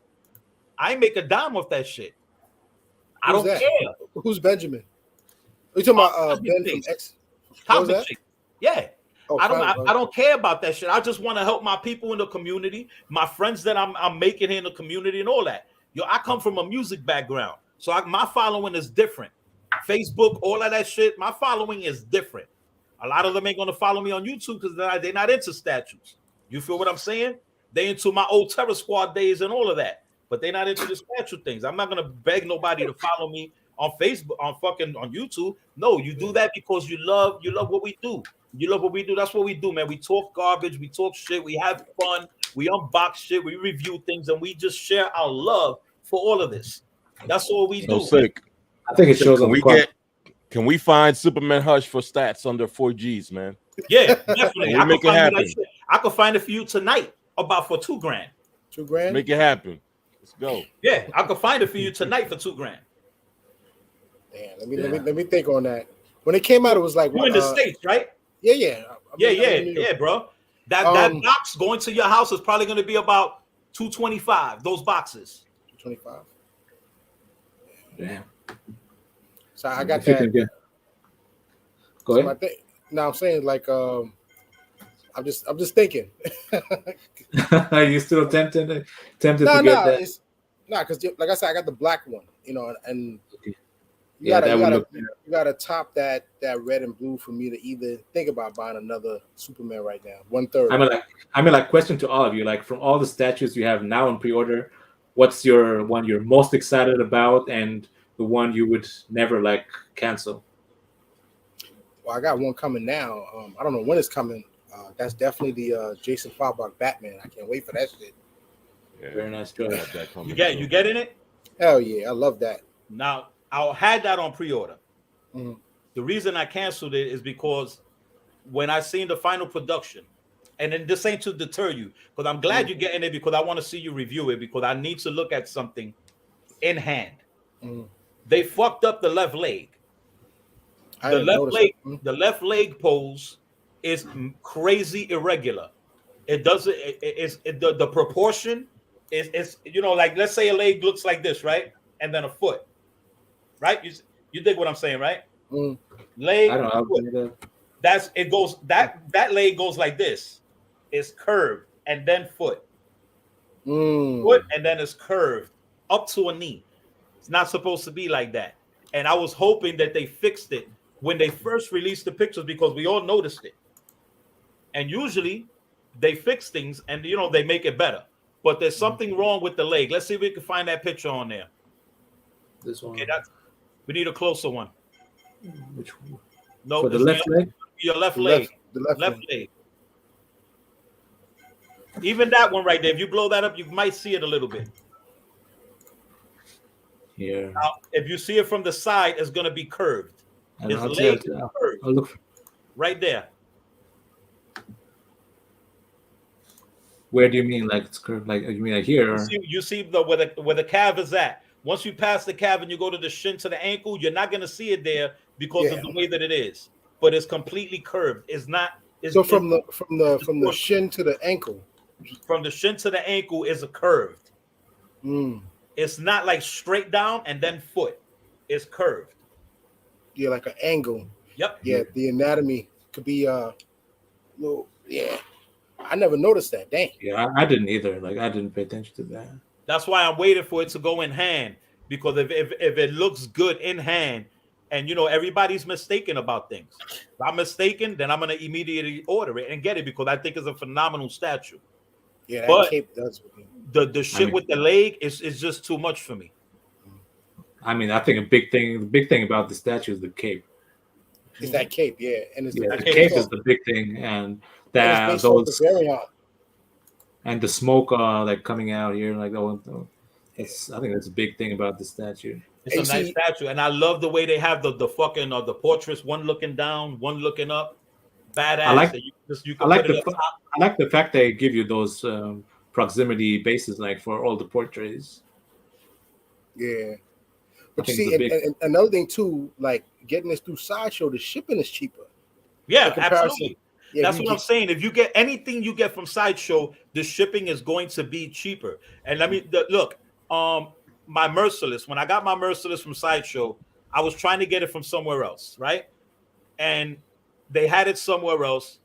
I ain't make a dime off that shit. I don't care. Who's Benjamin? Are you talking about Ben from X? Cosmic Chick. Yeah. I don't care about that shit. I just want to help my people in the community, my friends that I'm making here in the community and all that. Yo, I come from a music background, so my following is different. Facebook, all of that shit, my following is different. A lot of them ain't gonna follow me on YouTube because they're not into statues. You feel what I'm saying? They into my old Terror Squad days and all of that, but they're not into the statue things. I'm not gonna beg nobody to follow me on Facebook, on YouTube. No, you do that because you love what we do. You love what we do. That's what we do, man. We talk garbage, we talk shit, we have fun, we unbox shit, we review things, and we just share our love for all of this. That's all we do. Sick. I think it shows on the Can we find Superman Hush for stats under 4Gs, man? Yeah, definitely. I make it happen. I could find it for you tonight, about for $2,000. $2,000. Make it happen. Let's go. Yeah, I could find it for you tonight for $2,000. Damn, let me think on that. When it came out, it was like you in the States, right? Yeah. Yeah, bro. That box going to your house is probably going to be about $225. Those boxes. $225. Damn. So I got that. Go ahead. I'm saying like I'm just thinking. Are you still tempted to get that? Because like I said, I got the black one, and you gotta top that red and blue for me to either think about buying another Superman right now. 1/3. I mean, question to all of you, like from all the statues you have now in pre-order, what's your one you're most excited about and the one you would never cancel? Well, I got one coming now. I don't know when it's coming. That's definitely the Jason Farbach Batman. I can't wait for that shit. Yeah, very nice choice. You getting it? Hell yeah, I love that. Now I had that on pre-order. Mm-hmm. The reason I canceled it is because when I seen the final production, and then this ain't to deter you, because I'm glad you're getting it because I want to see you review it because I need to look at something in hand. Mm-hmm. They fucked up the left leg. The left leg pose is crazy irregular. It doesn't. The proportion is like let's say a leg looks like this, right, and then a foot, right? You dig what I'm saying, right? Mm. Leg. I don't know. That's it goes that leg goes like this. It's curved and then foot. Foot and then it's curved up to a knee. It's not supposed to be like that. And I was hoping that they fixed it when they first released the pictures because we all noticed it. And usually they fix things and they make it better. But there's something wrong with the leg. Let's see if we can find that picture on there. This one. Okay, we need a closer one. Which one? No, for the left leg? Your left leg. The left leg. Even that one right there, if you blow that up, you might see it a little bit. Here. Now, if you see it from the side, it's going to be curved. His leg is curved. I'll look right there. Where do you mean it's curved? You mean here? Or? You see where the calf is at. Once you pass the calf and you go to the shin to the ankle, you're not going to see it there because of the way that it is. But it's completely curved. It's not. From the shin to the ankle. From the shin to the ankle is a curved. Mm. It's not like straight down and then foot. It's curved. Yeah, like an angle. Yep. Yeah, the anatomy could be little. Yeah, I never noticed that. Dang. Yeah, I didn't either. I didn't pay attention to that. That's why I'm waiting for it to go in hand because if it looks good in hand, and everybody's mistaken about things. If I'm mistaken, then I'm gonna immediately order it and get it because I think it's a phenomenal statue. Yeah, that but cape does. The shit with the leg is just too much for me. I mean, I think the big thing about the statue is the cape. It's that cape, yeah, and it's the cape is the big thing, and that those and the smoke coming out here, I think that's a big thing about the statue. It's a nice statue, and I love the way they have the fucking the portraits, one looking down, one looking up. Badass. I like the fact they give you those proximity bases for all the portraits. Yeah, but you see, and another thing too, getting this through Sideshow, the shipping is cheaper. Yeah, absolutely. Yeah, that's what I'm saying. If you get anything you get from Sideshow, the shipping is going to be cheaper. And let me look. My Merciless, when I got my Merciless from Sideshow, I was trying to get it from somewhere else, right? And they had it somewhere else,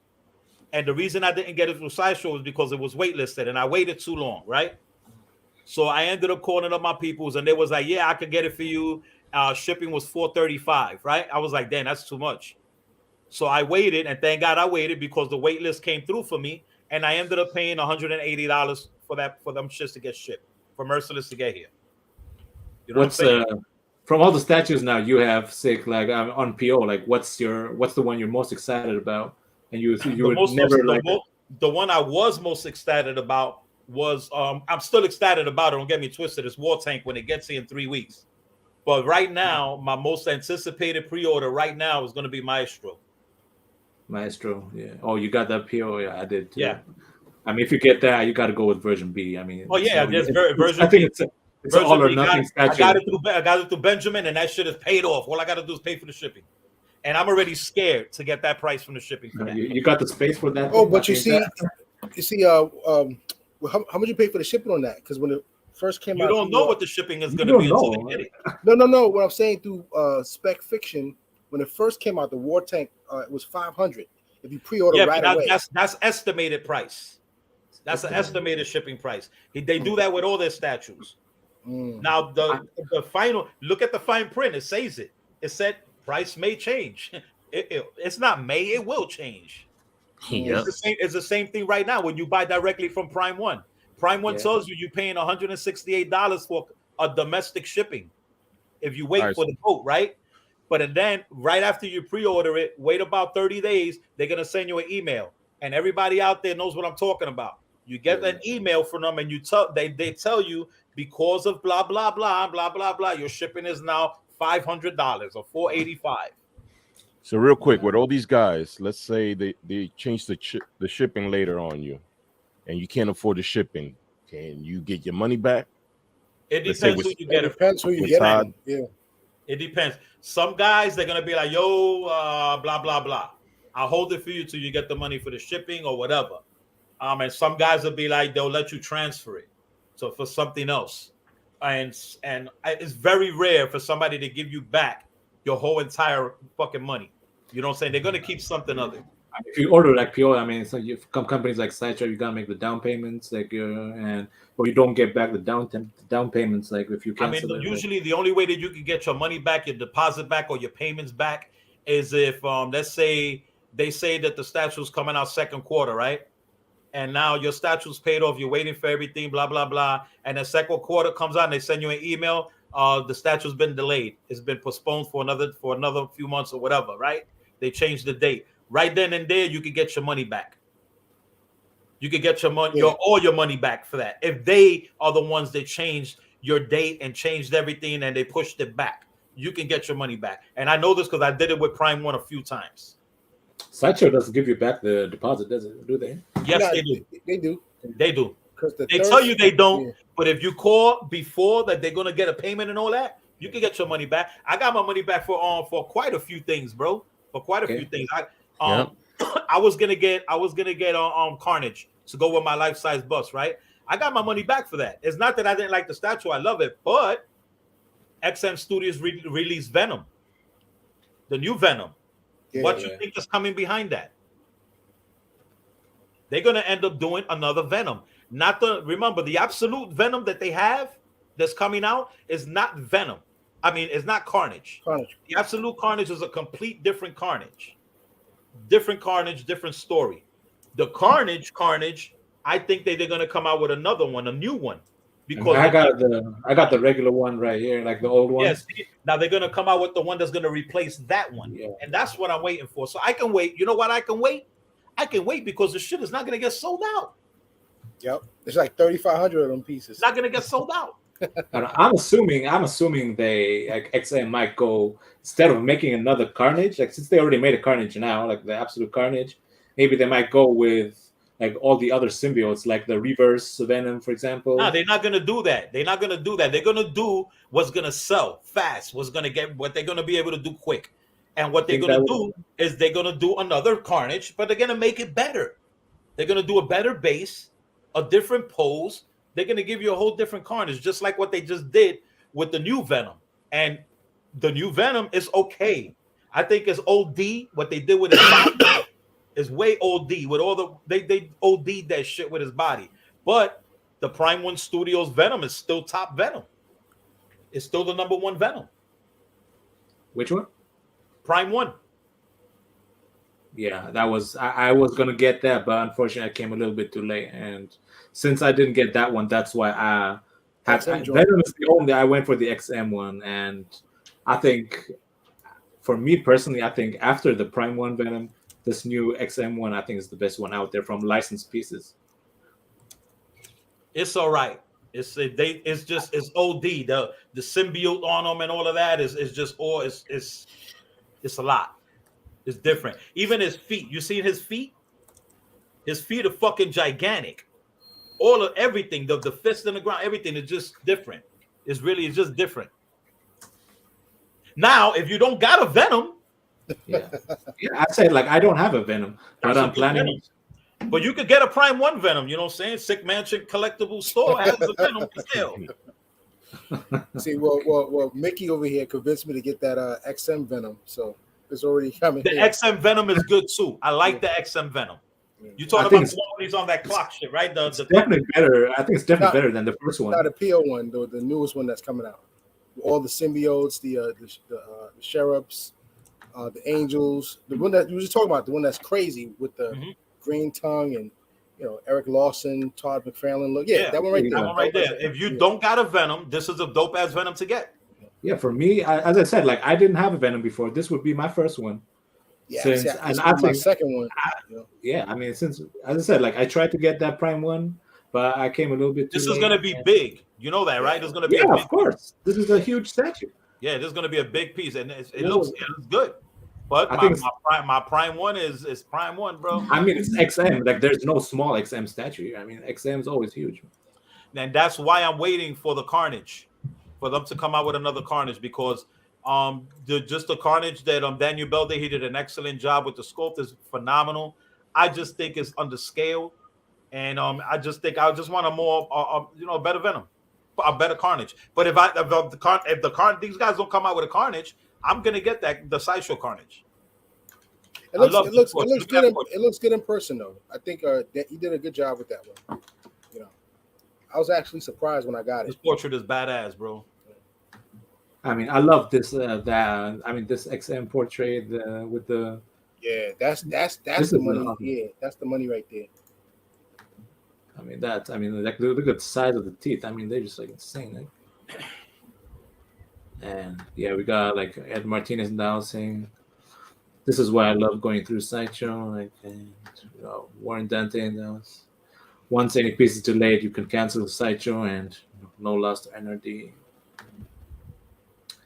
And the reason I didn't get it through Sideshow was because it was waitlisted and I waited too long, right? So I ended up calling up my peoples and they was like, yeah, I could get it for you. Shipping was $435, right? I was like, damn, that's too much. So I waited, and thank God I waited because the wait list came through for me, and I ended up paying $180 for them shits to get shipped, for Merciless to get here. You know what's from all the statues now you have, sick, like on PO, like what's the one you're most excited about? And you would never like the one I was most excited about was I'm still excited about it. Don't get me twisted. It's War Tank when it gets here in 3 weeks. But right now, my most anticipated pre-order right now is going to be Maestro. Yeah. Oh, you got that PO? Yeah, I did too. Yeah. I mean, if you get that, you got to go with version B. I mean, oh yeah, version I think B. It's an all or nothing statue. I got it through Benjamin, and that shit is paid off. All I got to do is pay for the shipping, and I'm already scared to get that price from the shipping for that. You got the space for that? Oh, but you see, how much you pay for the shipping on that? Because when it first came out, you don't know what the shipping is going to be until they get it. No. What I'm saying through Spec Fiction, when it first came out, the War Tank it was $500 if you pre-order right away. That's estimated price. That's an estimated shipping price. They do that with all their statues. Now the final look at the fine print. It says it. It said price may change. It's not may. It will change. Yep. It's the same thing right now when you buy directly from Prime One. Prime One tells you you're paying $168 for a domestic shipping if you wait for the boat, right? But then right after you pre-order it, wait about 30 days, they're going to send you an email. And everybody out there knows what I'm talking about. You get an email from them and they tell you because of blah, blah, blah, blah, blah, blah, your shipping is now $500 or $485. So real quick, with all these guys, let's say they change the shipping later on you and you can't afford the shipping. Can you get your money back? It depends who you get it. Depends who you get it. Yeah. It depends. Some guys, they're going to be like, yo, blah, blah, blah. I'll hold it for you till you get the money for the shipping or whatever. And some guys will be like, they'll let you transfer it for something else. And it's very rare for somebody to give you back your whole entire fucking money. You know what I'm saying? They're going to keep something of it. If you order like PO, I mean, so you companies like Sideshow, you gotta make the down payments, like or you don't get back the down payments, like if you cancel. I mean, usually the only way that you can get your money back, your deposit back, or your payments back is if let's say they say that the statue's coming out second quarter, right? And now your statue's paid off, you're waiting for everything, blah blah blah, and the second quarter comes out and they send you an email. The statue's been delayed, it's been postponed for another few months or whatever, right? They changed the date. Right then and there, you could get your money back. You could get your money, all your money back for that. If they are the ones that changed your date and changed everything and they pushed it back, you can get your money back. And I know this because I did it with Prime One a few times. Sideshow doesn't give you back the deposit, does it? Do they? Yes, they do. They do. They do. They tell you they don't, but if you call before that they're gonna get a payment and all that, you can get your money back. I got my money back for quite a few things, bro. For quite a few things. I was gonna get Carnage to go with my life-size bust, right? I got my money back for that. It's not that I didn't like the statue, I love it, but XM Studios released Venom, the new Venom. What you think is coming behind that? They're gonna end up doing another Venom. Remember the absolute Venom that they have that's coming out is not Venom. I mean, it's not Carnage. The absolute Carnage is a complete different Carnage. Different Carnage, different story. The Carnage, I think they're going to come out with another one, a new one. Because I got the regular one right here, like the old one. Yes. Now they're going to come out with the one that's going to replace that one. Yeah. And that's what I'm waiting for. So I can wait. You know what I can wait? I can wait because the shit is not going to get sold out. Yep. It's like 3,500 of them pieces. It's not going to get sold out. I'm assuming they like XM might go, instead of making another Carnage, like since they already made a Carnage now, like the absolute Carnage, maybe they might go with like all the other symbiotes, like the reverse Venom, for example. No, they're not gonna do that. They're not gonna do that. They're gonna do what's gonna sell fast, what they're gonna be able to do quick. And what they're gonna do is they're gonna do another Carnage, but they're gonna make it better. They're gonna do a better base, a different pose. They're going to give you a whole different Carnage, just like what they just did with the new Venom. And the new Venom is okay. I think it's OD what they did with it. is way OD with all the they OD'd that shit with his body. But the Prime One Studios Venom is still top Venom. It's still the number one Venom. Which one? Prime One. Yeah, that was I was gonna get that, but unfortunately I came a little bit too late. And since I didn't get that one, that's why Venom is the only I went for the XM one. And I think for me personally, I think after the Prime One Venom, this new XM one I think is the best one out there from licensed pieces. It's all right. It's OD. The symbiote on them and all of that is just it's a lot. It's different. Even his feet. You seen his feet? His feet are fucking gigantic. All of everything, the fist in the ground, everything is just different. It's just different. Now, if you don't got a Venom, yeah, I said like I don't have a Venom, but I'm planning. Venom. But you could get a Prime One Venom. You know what I'm saying? Sick Mansion collectible store has a Venom still. See, well, Mickey over here convinced me to get that XM Venom, so it's already coming. The XM Venom is good too. I like the XM Venom. You talking about the one when he's on that clock shit, right? The definitely better. I think it's definitely better than the first one. Not the PO one, though. The newest one that's coming out. All the symbiotes, the sheriffs, the angels. The one that you were just talking about, the one that's crazy with the green tongue and Eric Lawson, Todd McFarlane. Look, that one right there. That one right there. If you don't got a Venom, this is a dope ass Venom to get. Yeah, for me, as I said, like I didn't have a Venom before. This would be my first one. Yeah, and I think my second one. Yeah, I mean, since as I said, like I tried to get that Prime One, but I came a little bit too late. This is going to be big. You know that, right? There's going to be a big of course. Piece. This is a huge statue. Yeah, this is going to be a big piece, and it looks good. But my Prime One is Prime One, bro. I mean, it's XM. Like, there's no small XM statue. I mean, XM is always huge. And that's why I'm waiting for the Carnage, for them to come out with another Carnage, because the Carnage that Daniel Belday, he did an excellent job with the sculpt, is phenomenal. I just think it's under scale, and I just want a more a better Venom, a better Carnage. But if these guys don't come out with a Carnage, I'm gonna get the Sideshow Carnage. It looks good. It looks good in person, though. I think he did a good job with that one. I was actually surprised when I got it. This portrait is badass, bro. I mean, I love this. This XM portrait with the. Yeah, that's the money. Yeah, that's the money right there. I mean, like look at the size of the teeth. I mean, they're just like insane. Like. And yeah, we got like Ed Martinez now saying, "This is why I love going through Sideshow." Like, and Warren Dante and once any piece is delayed, you can cancel the Sideshow and no loss to NRD.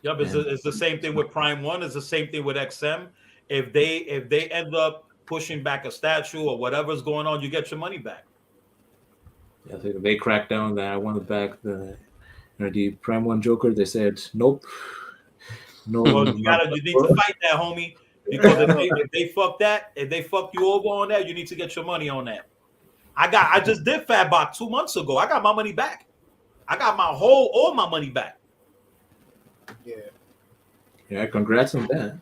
Yep, it's the same thing with Prime One. It's the same thing with XM. If they end up pushing back a statue or whatever's going on, you get your money back. Yeah, they cracked down that I wanted back the Prime One Joker. They said nope. No. Well, you need to fight that, homie. Because if they fuck that, if they fuck you over on that, you need to get your money on that. I just did Fatbot 2 months ago. I got my money back. I got all my money back. Yeah, congrats on that.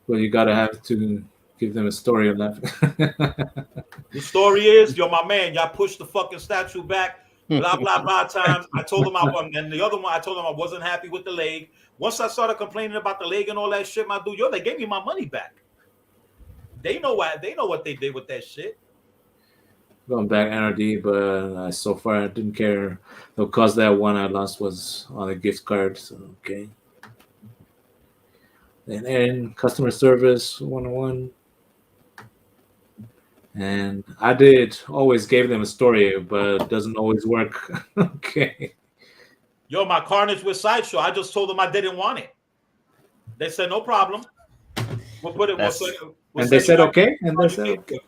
Well, you gotta have to give them a story on that. The story is, you're my man. Y'all pushed the fucking statue back, blah blah blah times. I told them and the other one, I told them I wasn't happy with the leg. Once I started complaining about the leg and all that shit, my dude, they gave me my money back. They know what they did with that shit. Going back NRD, but so far I didn't care. Because that one I lost was on a gift card. So okay. And customer service 101. And I did always gave them a story, but it doesn't always work. Okay. Yo, my Carnage with Sideshow. I just told them I didn't want it. They said no problem. We'll put it. And they said okay. And they said okay.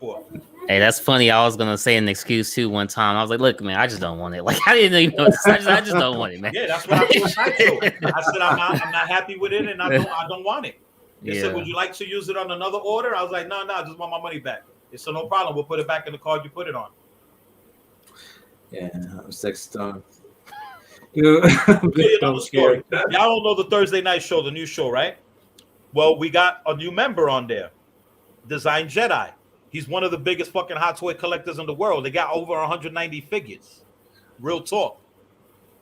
Hey, that's funny. I was gonna say an excuse too one time. I was like, "Look, man, I just don't want it. Like, I didn't even know. I just don't want it, man." Yeah, that's what I told Sideshow. I said I'm not happy with it, and I don't want it. They said, "Would you like to use it on another order?" I was like, "No, I just want my money back." They said, "No problem. We'll put it back in the card you put it on." Yeah, I'm sex Y'all don't know the Thursday night show, the new show, right? Well, we got a new member on there. designed Jedi. He's one of the biggest fucking hot toy collectors in the world. They got over 190 figures. Real talk.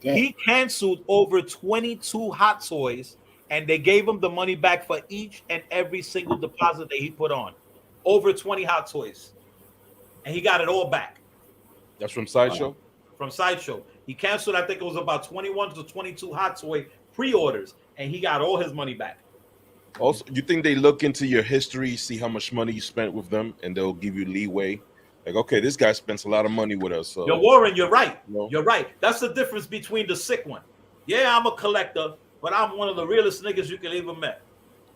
Damn. He canceled over 22 hot toys, and they gave him the money back for each and every single deposit that he put on. Over 20 hot toys. And he got it all back. That's from Sideshow? From Sideshow. He canceled, I think it was about 21 to 22 hot toy pre-orders, and he got all his money back. Also, you think they look into your history, see how much money you spent with them, and they'll give you leeway? Like, okay, this guy spends a lot of money with us. So. Yo, Warren, you're right. You're right. That's the difference between the sick one. Yeah, I'm a collector, but I'm one of the realest niggas you can ever met.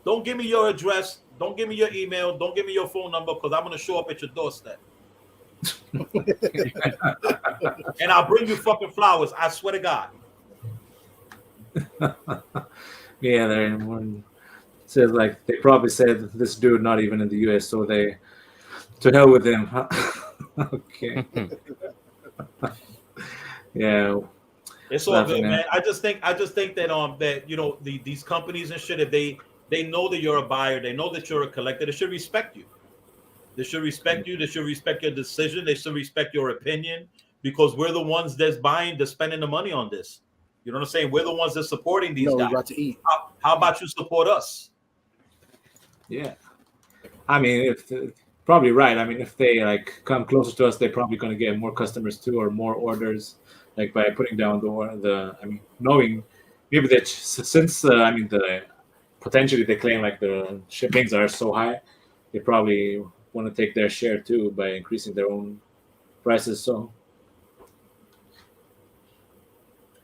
Don't give me your address. Don't give me your email. Don't give me your phone number, because I'm going to show up at your doorstep. And I'll bring you fucking flowers. I swear to God. Yeah, there one says like they probably said this dude not even in the US, so they to hell with him. Okay. Yeah. It's all good, man. I just think that that you know these companies and shit, if they know that you're a buyer, they know that you're a collector, they should respect you. They should respect you. They should respect your decision. They should respect your opinion, because we're the ones that's buying, that's spending the money on this. You know what I'm saying? We're the ones that's supporting these guys. About to eat. How about you support us? Yeah. I mean, if probably right. I mean, if they like come closer to us, they're probably going to get more customers too, or more orders, like by putting down the. I mean, knowing maybe that since I mean the potentially they claim like the shippings are so high, they probably want to take their share too by increasing their own prices. So,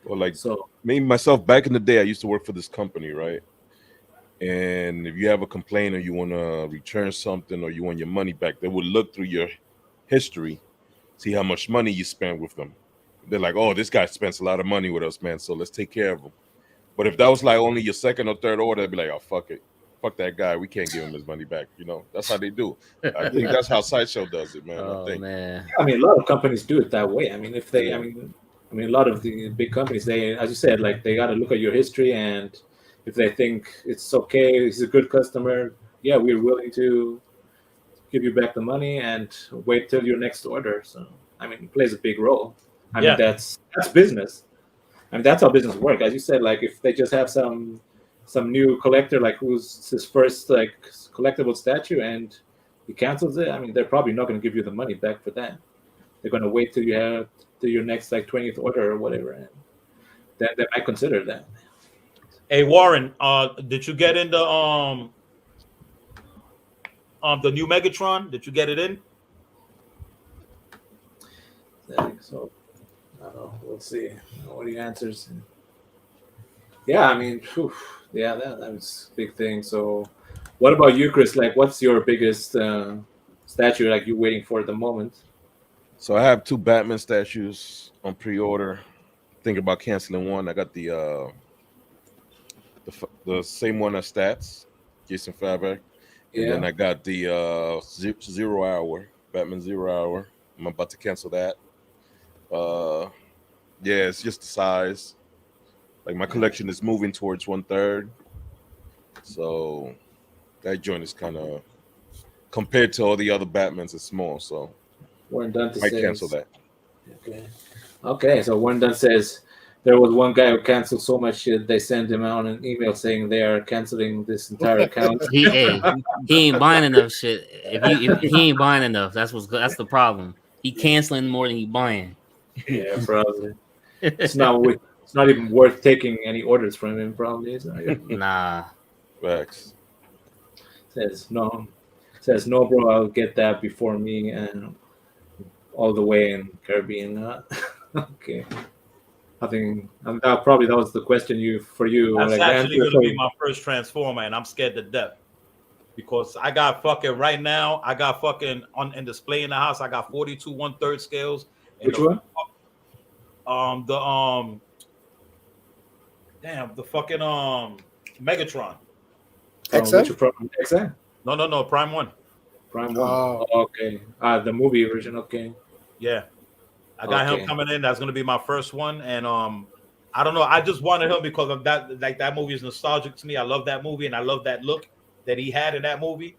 well, like me myself back in the day, I used to work for this company, right? And if you have a complaint or you want to return something or you want your money back, they would look through your history, see how much money you spent with them. They're like, oh, this guy spends a lot of money with us, man, so let's take care of him. But if that was like only your second or third order, they'd be like, oh, fuck it. Fuck that guy. We can't give him his money back. You know, that's how they do. I think that's how Sideshow does it, man. Oh, I think. Man. I mean, a lot of companies do it that way. I mean, if they, I mean, a lot of the big companies, they, as you said, like they got to look at your history, and if they think it's okay, he's a good customer, yeah, we're willing to give you back the money and wait till your next order. So, I mean, it plays a big role. I mean, that's business. I mean, that's how business works. As you said, like if they just have some new collector, like who's his first like collectible statue, and he cancels it, I mean, they're probably not going to give you the money back for that. They're going to wait till you have to your next like 20th order or whatever, and then they might consider that. Hey Warren, did you get in the new Megatron? Did you get it in? So I don't know. We'll see what he answers. Yeah, I mean, yeah, that was a big thing. So, what about you, Chris? Like, what's your biggest statue like you waiting for at the moment? So I have 2 Batman statues on pre-order. Thinking about canceling one. I got the same one as Hstats, Jason Favreau. And then I got the 0 Hour, Batman 0 Hour. I'm about to cancel that. Yeah, it's just the size. Like my collection is moving towards 1/3. So that joint is kind of, compared to all the other Batmans, it's small. So Warren Dunn might cancel that. Okay. So Warren Dunn says there was one guy who canceled so much shit they sent him out an email saying they are canceling this entire account. He ain't buying enough shit. If he ain't buying enough, that's the problem. He canceling more than he buying. Yeah, probably. It's not even worth taking any orders from him. Probably, is it? Nah. Facts. Says no, bro. I'll get that before me and all the way in Caribbean. Okay. I think that was the question for you. That's like, actually going to be my first Transformer, and I'm scared to death because I got fucking right now. I got fucking in display in the house. I got 42 1/3 scales. Which one? The fucking Megatron. XN? No, Prime 1. Prime 1. Oh, okay. The movie version. Okay. Yeah, I got him coming in. That's gonna be my first one, and I don't know. I just wanted him because of that. Like that movie is nostalgic to me. I love that movie, and I love that look that he had in that movie.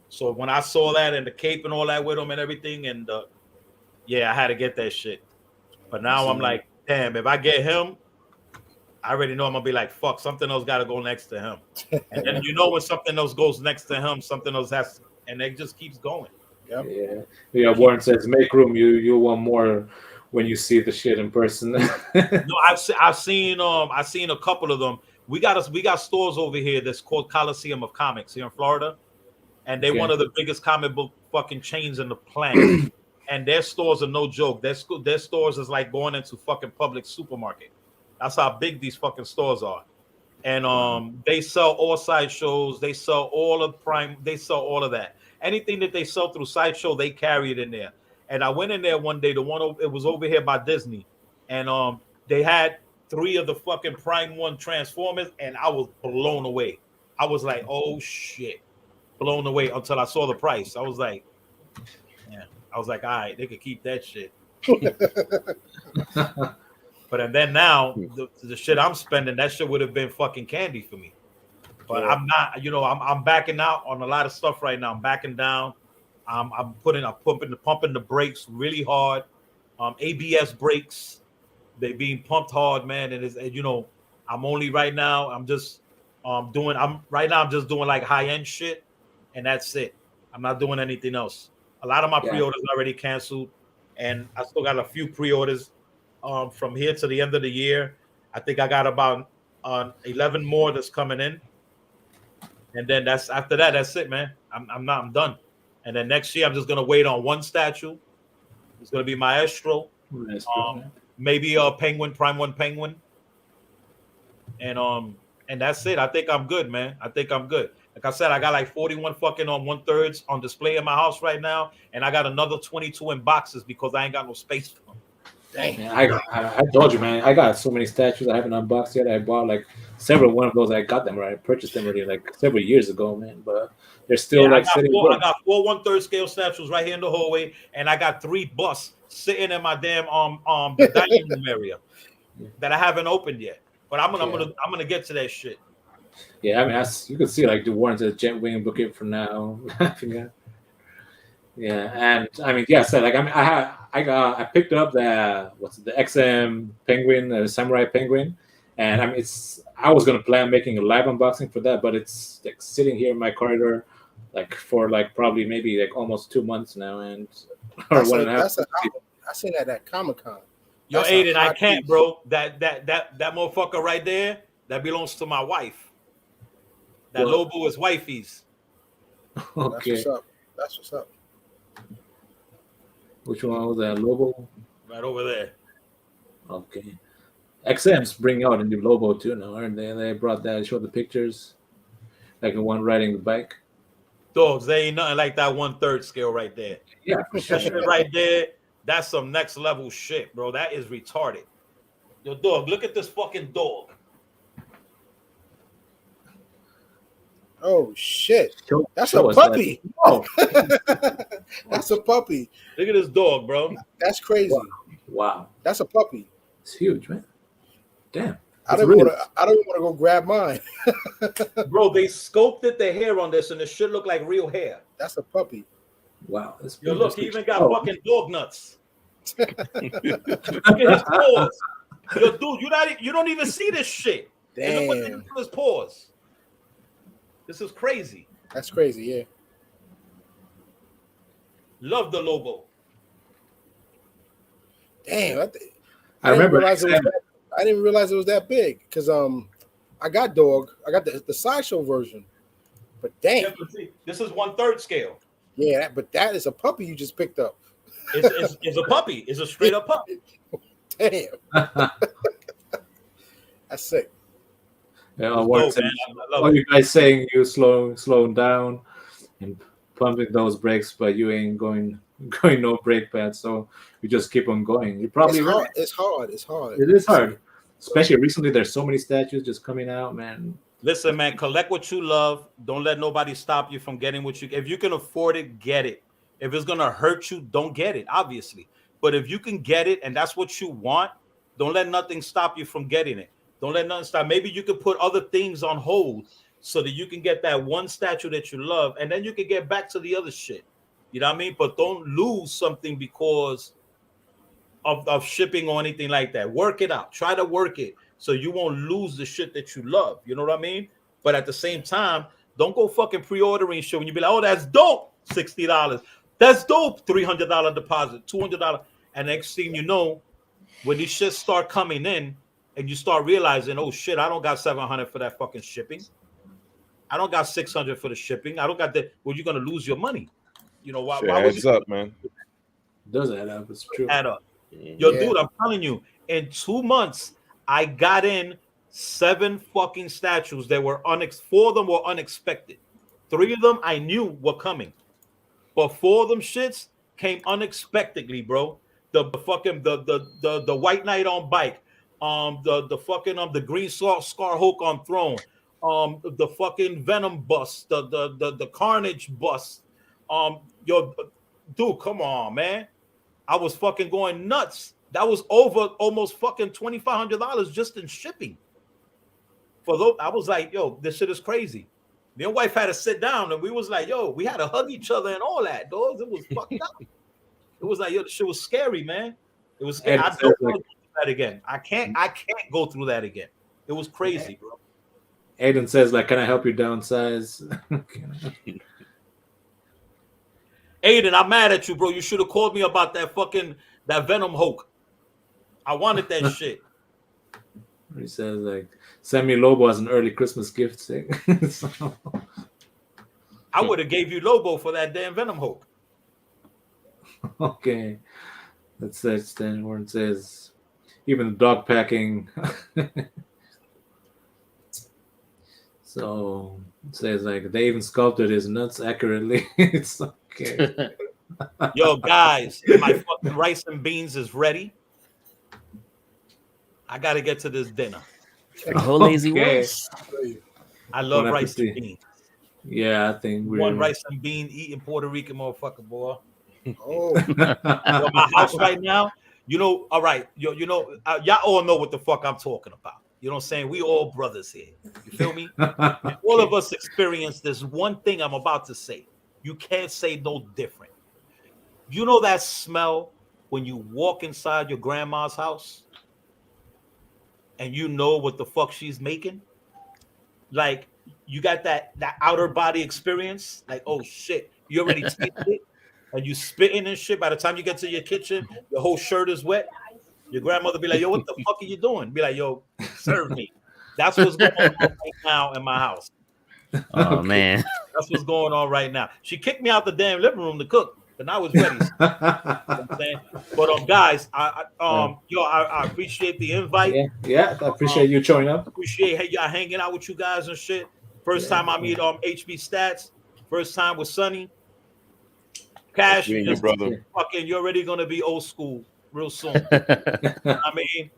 So when I saw that and the cape and all that with him and everything, and yeah, I had to get that shit. But now I'm like, damn, if I get him, I already know I'm gonna be like, fuck, something else got to go next to him. And then when something else goes next to him, something else has, and it just keeps going. Yep. Yeah. Warren says, make room. You want more when you see the shit in person. No, I've seen a couple of them. We got stores over here that's called Coliseum of Comics here in Florida, and they're one of the biggest comic book fucking chains in the planet. And their stores are no joke. Their stores is like going into fucking public supermarket. That's how big these fucking stores are. And they sell all sideshows. They sell all of Prime. They sell all of that. Anything that they sell through Sideshow, they carry it in there. And I went in there one day. It was over here by Disney, and they had 3 of the fucking Prime 1 Transformers, and I was blown away. I was like, oh shit, blown away until I saw the price. I was like, yeah. I was like, all right, they could keep that shit. But and then now the shit I'm spending, that shit would have been fucking candy for me. But I'm not, I'm backing out on a lot of stuff right now. I'm backing down. I'm pumping the brakes really hard. ABS brakes, they being pumped hard, man. And I'm only right now. I'm just I'm just doing like high end shit, and that's it. I'm not doing anything else. A lot of my pre-orders already canceled, and I still got a few pre-orders from here to the end of the year. I think I got about 11 more that's coming in, and then after that, that's it, man. I'm done. And then next year, I'm just gonna wait on one statue. It's gonna be Maestro, maybe a Penguin, Prime 1 Penguin, and that's it. I think I'm good, man. I think I'm good. Like I said, I got like 41 fucking 1/3 on display in my house right now, and I got another 22 in boxes because I ain't got no space for them. Dang. Man, I told you, man. I got so many statues I haven't unboxed yet. I bought like several. One of those I got them, right? I purchased them already like several years ago, man. But they're still sitting. I got 4 1/3 scale statues right here in the hallway, and I got 3 busts sitting in my damn the dining room area that I haven't opened yet. But I'm gonna get to that shit. Yeah, I mean, you can see like the Warren's a jet wing book it for now. Yeah, and I mean, so like I picked up the XM Penguin, the Samurai Penguin, and I mean I was gonna plan making a live unboxing for that, but it's like sitting here in my corridor, like for like probably maybe like almost 2 months now, and or 1.5. I seen that at Comic-Con. Yo, Aiden, I can't, bro. That motherfucker right there, that belongs to my wife. That Lobo is wifey's. Okay. That's what's up. Which one was that? Lobo? Right over there. Okay. XM's bringing out a new Lobo too now, aren't they? They brought that, showed the pictures. Like the one riding the bike. Dogs, they ain't nothing like that 1/3 scale right there. Yeah, for sure. That shit right there, that's some next level shit, bro. That is retarded. Yo, dog, look at this fucking dog. Oh shit! That's a puppy. Oh, that's a puppy. Look at this dog, bro. That's crazy. Wow. That's a puppy. It's huge, man. Damn. I don't want to go grab mine. Bro, they sculpted the hair on this, and it should look like real hair. That's a puppy. Wow. Yo, look, he even got fucking dog nuts. Look at his paws. Yo, dude, you don't even see this shit. Damn. Look at his paws. This is crazy. That's crazy, yeah. Love the Lobo. Damn, I remember. I didn't realize it was that big because I got the sideshow version, but damn, yeah, this is 1/3 scale. Yeah, but that is a puppy you just picked up. It's a puppy. It's a straight up puppy. Damn, that's sick. Yeah, all you guys saying you slowing down and pumping those brakes, but you ain't going no brake pads, so you just keep on going. You probably It's hard. It is hard, especially recently. There's so many statues just coming out, man. Listen, man, collect what you love. Don't let nobody stop you from getting what you. If you can afford it, get it. If it's gonna hurt you, don't get it. Obviously, but if you can get it and that's what you want, don't let nothing stop you from getting it. Don't let nothing stop. Maybe you could put other things on hold so that you can get that one statue that you love, and then you can get back to the other shit. You know what I mean? But don't lose something because of shipping or anything like that. Work it out. Try to work it so you won't lose the shit that you love. You know what I mean? But at the same time, don't go fucking pre-ordering shit when you be like, oh, that's dope, $60. That's dope, $300 deposit, $200. And next thing you know, when these shit start coming in and you start realizing, oh shit, I don't got $700 for that fucking shipping. I don't got $600 for the shipping. I don't got that. Well, you're gonna lose your money. You know why? Shit why adds up, man. It does add up. It's true. Add up. Yo, dude, I'm telling you, in 2 months, I got in 7 fucking statues that were 4 of them were unexpected. 3 of them I knew were coming, but 4 of them shits came unexpectedly, bro. The fucking the White Knight on bike, the fucking the Green Scar Hulk on throne, the fucking Venom bust, the Carnage bust, yo, dude, come on, man. I was fucking going nuts. That was over almost fucking $2,500 just in shipping. For those, I was like, yo, this shit is crazy. Me and wife had to sit down and we was like, yo, we had to hug each other and all that, dogs. It was fucked up. It was like, yo, the shit was scary, man. It was scary. I don't want to go through that again. I can't go through that again. It was crazy, bro. Aiden says, like, can I help you downsize? Aiden, I'm mad at you, bro. You should have called me about that Venom Hulk. I wanted that shit. He says, like, send me Lobo as an early Christmas gift. So. I would have gave you Lobo for that damn Venom Hulk. Okay. That's then where it says, even the dog packing. So it says, like, they even sculpted his nuts accurately. It's okay. Yo, guys, my fucking rice and beans is ready. I got to get to this dinner. Oh, lazy ones. I love rice and beans. Yeah, I think we're one rice and bean eating Puerto Rican motherfucker, boy. Oh, my house right now. You know, all right. You know, y'all all know what the fuck I'm talking about. You know what I'm saying? We all brothers here. You feel me? All of us experience this one thing I'm about to say. You can't say no different. You know that smell when you walk inside your grandma's house and you know what the fuck she's making? Like, you got that outer body experience. Like, oh shit, you already tasted it, and you spitting and shit. By the time you get to your kitchen, your whole shirt is wet. Your grandmother be like, yo, what the fuck are you doing? Be like, yo, serve me. That's what's going on right now in my house. Oh, man. That's what's going on right now. She kicked me out the damn living room to cook, but I was ready. You know what I'm saying? But guys, I appreciate the invite. Yeah, I appreciate you showing up. Appreciate y'all hanging out with you guys and shit. First time I meet HB Stats. First time with Sonny. Cash, your brother. Fucking, you're already gonna be old school real soon. I mean,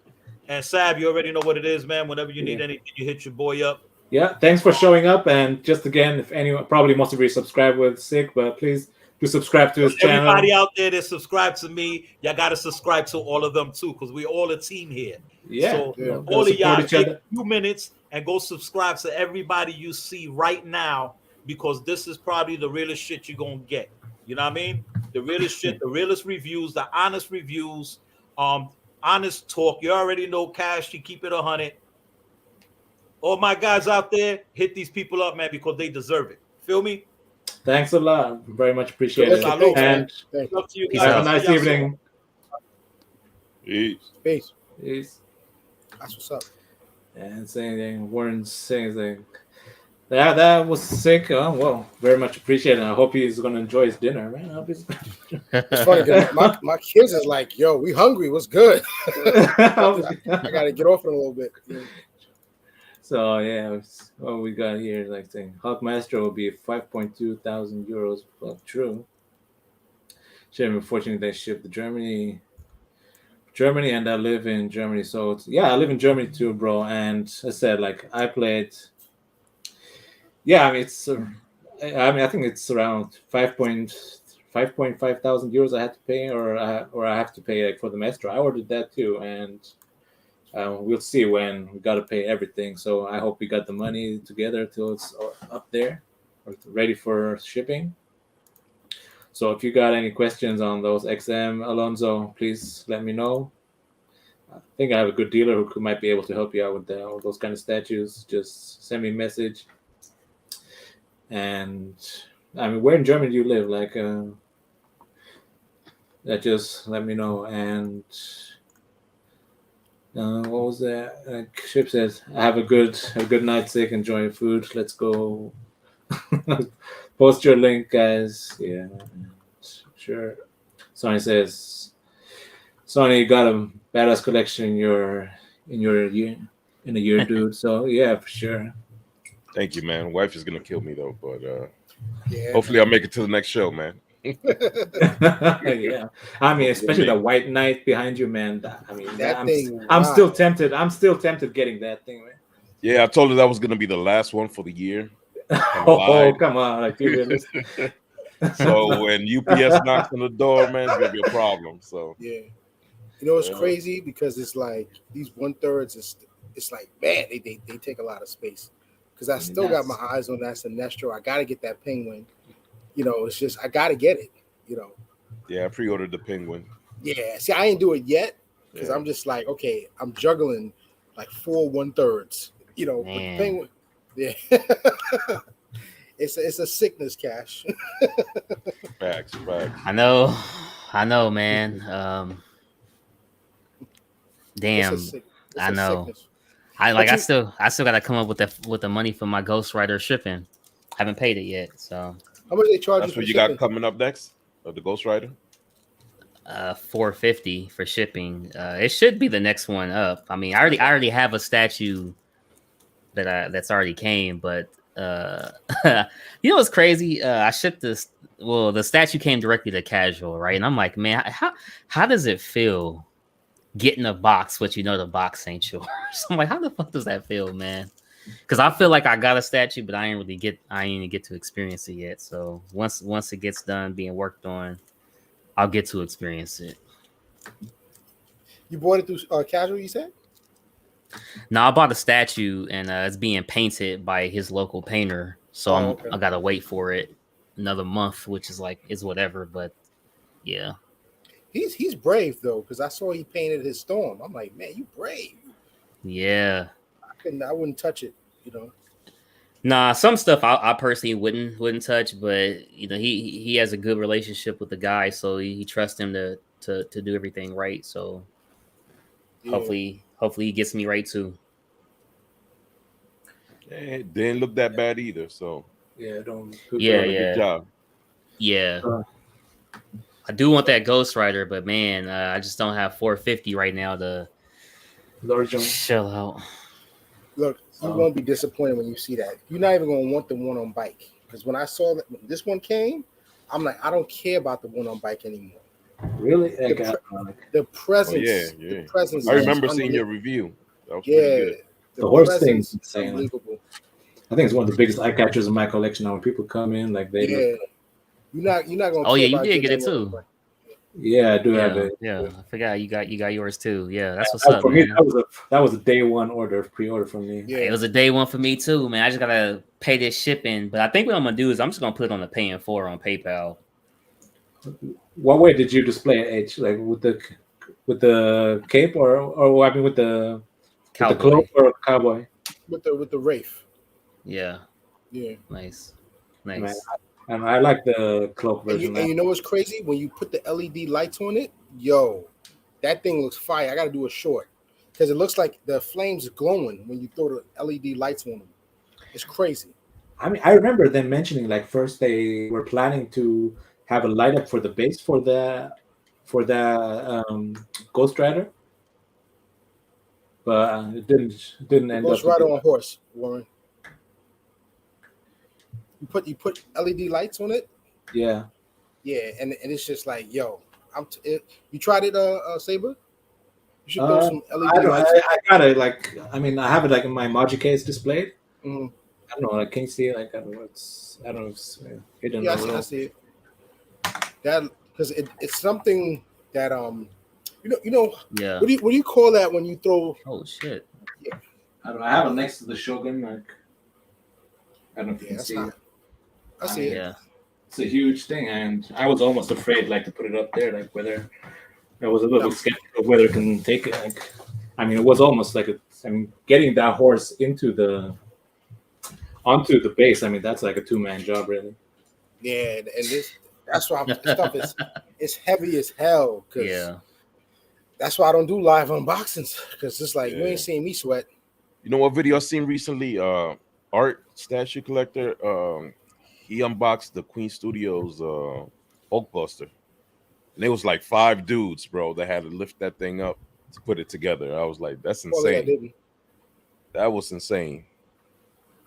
and Sab, you already know what it is, man. Whenever you need anything, you hit your boy up. Yeah, thanks for showing up. And just again, if anyone, probably most of you subscribe with Sick, but please do subscribe to his channel. Everybody out there that subscribe to me, y'all got to subscribe to all of them too, because we're all a team here. Yeah. So all of y'all take a few minutes and go subscribe to everybody you see right now, because this is probably the realest shit you're going to get. You know what I mean? The realest shit, the realest reviews, the honest reviews, honest talk. You already know Cash, you keep it 100. All my guys out there, hit these people up, man, because they deserve it. Feel me? Thanks a lot. Very much appreciate it. And up to you guys. Have a nice evening. Peace. Peace. Peace. That's what's up. And saying, Warren's saying, that was sick. Well, very much appreciated. I hope he's gonna enjoy his dinner, man. It's funny because my kids is like, yo, we hungry. What's good? I gotta get off it a little bit. Yeah. So yeah, what we got here, like saying Hulk Master will be 5.2 thousand euros. Well, true. Shame, unfortunately, they shipped to Germany, and I live in Germany. So I live in Germany too, bro. And I said, like, I played. Yeah, I mean, I think it's around 5.5 thousand euros I had to pay, or I have to pay like for the Master. I ordered that too, and we'll see when we got to pay everything. So I hope we got the money together till it's up there or ready for shipping. So if you got any questions on those XM, Alonso, please let me know. I think I have a good dealer who might be able to help you out with all those kind of statues. Just send me a message. And I mean, where in Germany do you live? Like, just let me know. And what was that? Ship says, "Have a good night, sick. Enjoy your food. Let's go." Post your link, guys. Yeah, sure. Sonny says, "Sonny, you got a badass collection in a year, dude." So yeah, for sure. Thank you, man. Wife is gonna kill me though, but hopefully I'll make it to the next show, man. Yeah, I mean, especially the white knight behind you, man. I'm still tempted. I'm still tempted getting that thing, man. Yeah, I told her that was gonna be the last one for the year. Oh, come on, like be realistic. So when UPS knocks on the door, man, it's gonna be a problem. So yeah, it's crazy because it's like these 1/3 it's like, man, they take a lot of space. Because I still got my eyes on that Sinestro. I gotta get that penguin. It's just I gotta get it. Yeah, I pre-ordered the penguin. Yeah, see, I ain't do it yet because I'm just like, okay, I'm juggling like 4 1/3. With the penguin. Yeah, it's a sickness, Cash. Facts. I know, man. Damn, I know. Sickness. I still gotta come up with the money for my Ghost Rider shipping. Haven't paid it yet, so how much they charge? That's what you got coming up next of the Ghost Rider. $450 for shipping. It should be the next one up. I mean, I already have a statue that's already came, but what's crazy? I shipped this. Well, the statue came directly to Casual, right? And I'm like, man, how does it feel? Getting a box, but the box ain't yours. I'm like, how the fuck does that feel, man? Because I feel like I got a statue, but I ain't even get to experience it yet. So once it gets done being worked on, I'll get to experience it. You bought it through Casual, you said? No, I bought a statue and it's being painted by his local painter. So I gotta wait for it another month, which is whatever. But yeah. He's brave though, because I saw he painted his storm. I'm like, man, you brave. Yeah. I wouldn't touch it, Nah, some stuff I personally wouldn't touch, but he has a good relationship with the guy, so he trusts him to do everything right. So hopefully he gets me right too. It didn't look that bad either. So good job. Yeah. I do want that Ghost Rider, but man, I just don't have $450 right now to shell out. Look, you won't be disappointed when you see that. You're not even gonna want the one on bike, because when I saw that when this one came, I'm like, I don't care about the one on bike anymore. Really? The presence. The presence. I remember seeing your review. That was pretty good. The horse thing is insane. Unbelievable. I think it's one of the biggest eye catchers in my collection now. When people come in, like they look. You're not gonna. Oh yeah, you did get it too. Yeah, I do have it. Yeah, I forgot you got yours too. Yeah, that's what's up. For me, that was a day one pre-order for me. Yeah, it was a day one for me too, man. I just gotta pay this shipping, but I think what I'm gonna do is I'm just gonna put it on the pay in 4 on PayPal. What way did you display it, H? Like with the cape or I mean with the cloak or cowboy? With the Wraith. Yeah. Yeah. Nice. And I like the cloak version. And you know what's crazy? When you put the LED lights on it, that thing looks fire. I got to do a short because it looks like the flames glowing when you throw the LED lights on them. It's crazy. I mean, I remember them mentioning like first they were planning to have a light up for the base for the Ghost Rider, but it didn't end up. Ghost Rider on horse, Warren. You put LED lights on it. Yeah. Yeah, and it's just like, you tried it, Saber? You should throw some LED lights. I got it. Like, I mean, I have it like in my Moji case displayed. Mm-hmm. I don't know. Like, can you see it? Like, I don't know. It's hidden. I see it. That because it's something that You know. Yeah. What do you call that when you throw? Oh shit. Yeah. I don't know. I have it next to the Shogun. Like, I don't know if you can see it. I see it. Yeah. It's a huge thing, and I was almost afraid, like, to put it up there, like whether I was a little bit skeptical whether it can take it. Like, I mean, it was almost like getting that horse onto the base. I mean, that's like a 2-man job, really. Yeah, and that's why this stuff is heavy as hell. Yeah. That's why I don't do live unboxings, because it's like you ain't seen me sweat. You know what video I seen recently? Art statue collector. He unboxed the Queen Studios Hulkbuster, and it was like 5 dudes, bro, that had to lift that thing up to put it together. I was like, that's insane. That was insane.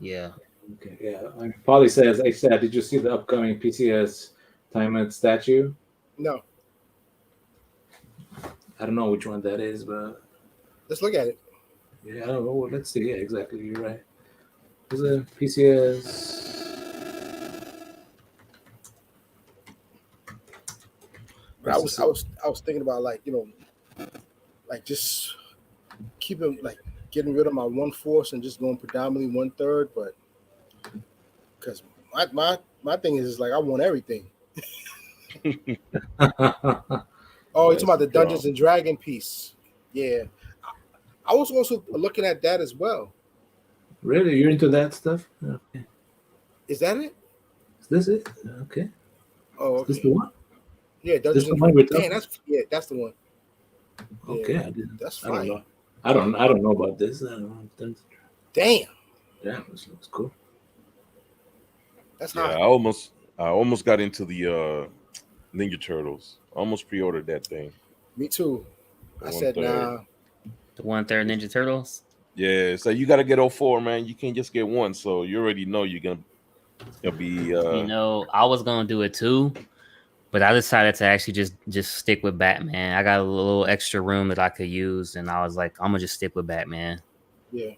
Yeah. Okay. Yeah. Polly says, "I said, did you see the upcoming PCS Time statue?" No. I don't know which one that is, but let's look at it. Yeah, I don't know. Let's see. Yeah, exactly. You're right. Is it PCS? I was thinking about, like, you know, like just keeping, like, getting rid of my 1/4 and just going predominantly 1/3, but because my thing is like I want everything. Oh, you're talking about the Dungeons and Dragon piece? Yeah, I was also looking at that as well. Really, you're into that stuff? Okay. Is that it? Is this it? Okay. Oh, okay. Is this the one? Yeah, Dungeons and Dragons. That's the one. Okay, yeah, that's fine. I don't know about this. I don't know. Damn. Yeah, this looks cool. That's hot. I almost got into the Ninja Turtles. Almost pre-ordered that thing. Me too. I said nah. The 1/3 Ninja Turtles. Yeah, so you got to get 04, man. You can't just get one. So you already know you're gonna be. You know, I was gonna do it too, but I decided to actually just stick with Batman. I got a little extra room that I could use, and I was like, I'm gonna just stick with Batman. Yeah.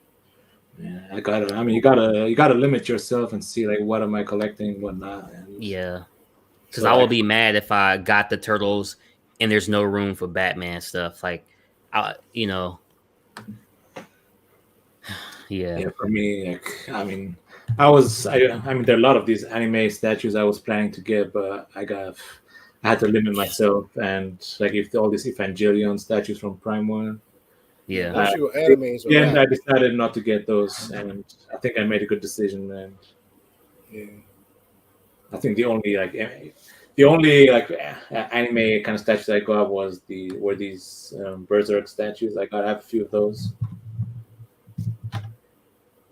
Yeah, you gotta limit yourself and see, like, what am I collecting, what not. Yeah. Because I will be mad if I got the Turtles and there's no room for Batman stuff. Like, yeah. Yeah, for me, like, I mean, there are a lot of these anime statues I was planning to get, but I had to limit myself, and like if all these Evangelion statues from Prime 1. Yeah. I decided not to get those, and I think I made a good decision. And yeah, I think the only anime kind of statues I got were these Berserk statues. I have a few of those.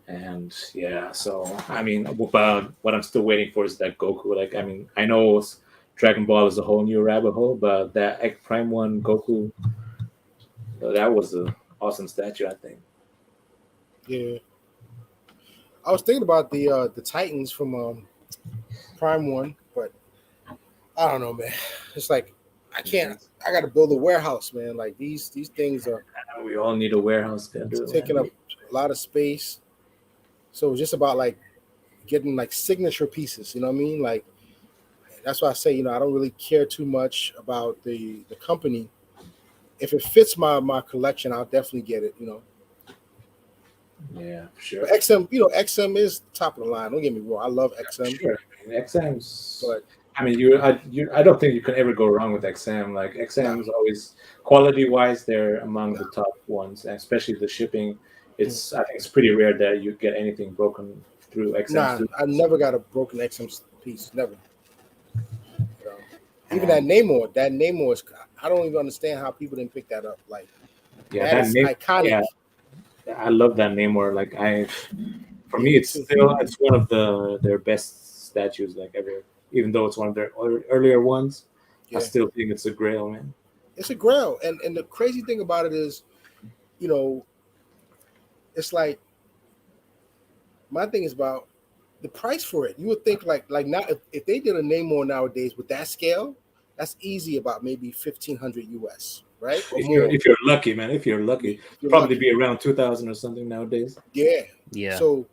And yeah, so I mean, but what I'm still waiting for is that Goku. Like, I mean, I know Dragon Ball is a whole new rabbit hole, but that Prime 1 Goku, that was an awesome statue, I think. Yeah, I was thinking about the Titans from Prime 1, but I don't know, man. It's like I got to build a warehouse, man. Like these things are. We all need a warehouse. Taking up a lot of space. So it's just about like getting like signature pieces, you know what I mean? Like that's why I say, you know, I don't really care too much about the company. If it fits my collection, I'll definitely get it, you know. Yeah, for sure. But XM is top of the line. Don't get me wrong. I love XM. Sure. XM's, but I mean, I don't think you can ever go wrong with XM. Like XM is always quality-wise, they're among the top ones, and especially the shipping. I think it's pretty rare that you get anything broken through XM. Nah, I never got a broken XM piece. Never. Even that Namor is. I don't even understand how people didn't pick that up. Like, that is iconic. Yeah, I love that Namor. Like, for me, it's one of their best statues like ever. Even though it's one of their earlier ones, I still think it's a grail, man. It's a grail, and the crazy thing about it is, you know. It's like my thing is about the price for it. You would think like now if they did a Namor nowadays with that scale, that's easy about maybe $1,500 US, right? If you're lucky, man. If you're lucky, probably be around 2,000 or something nowadays. Yeah, yeah. So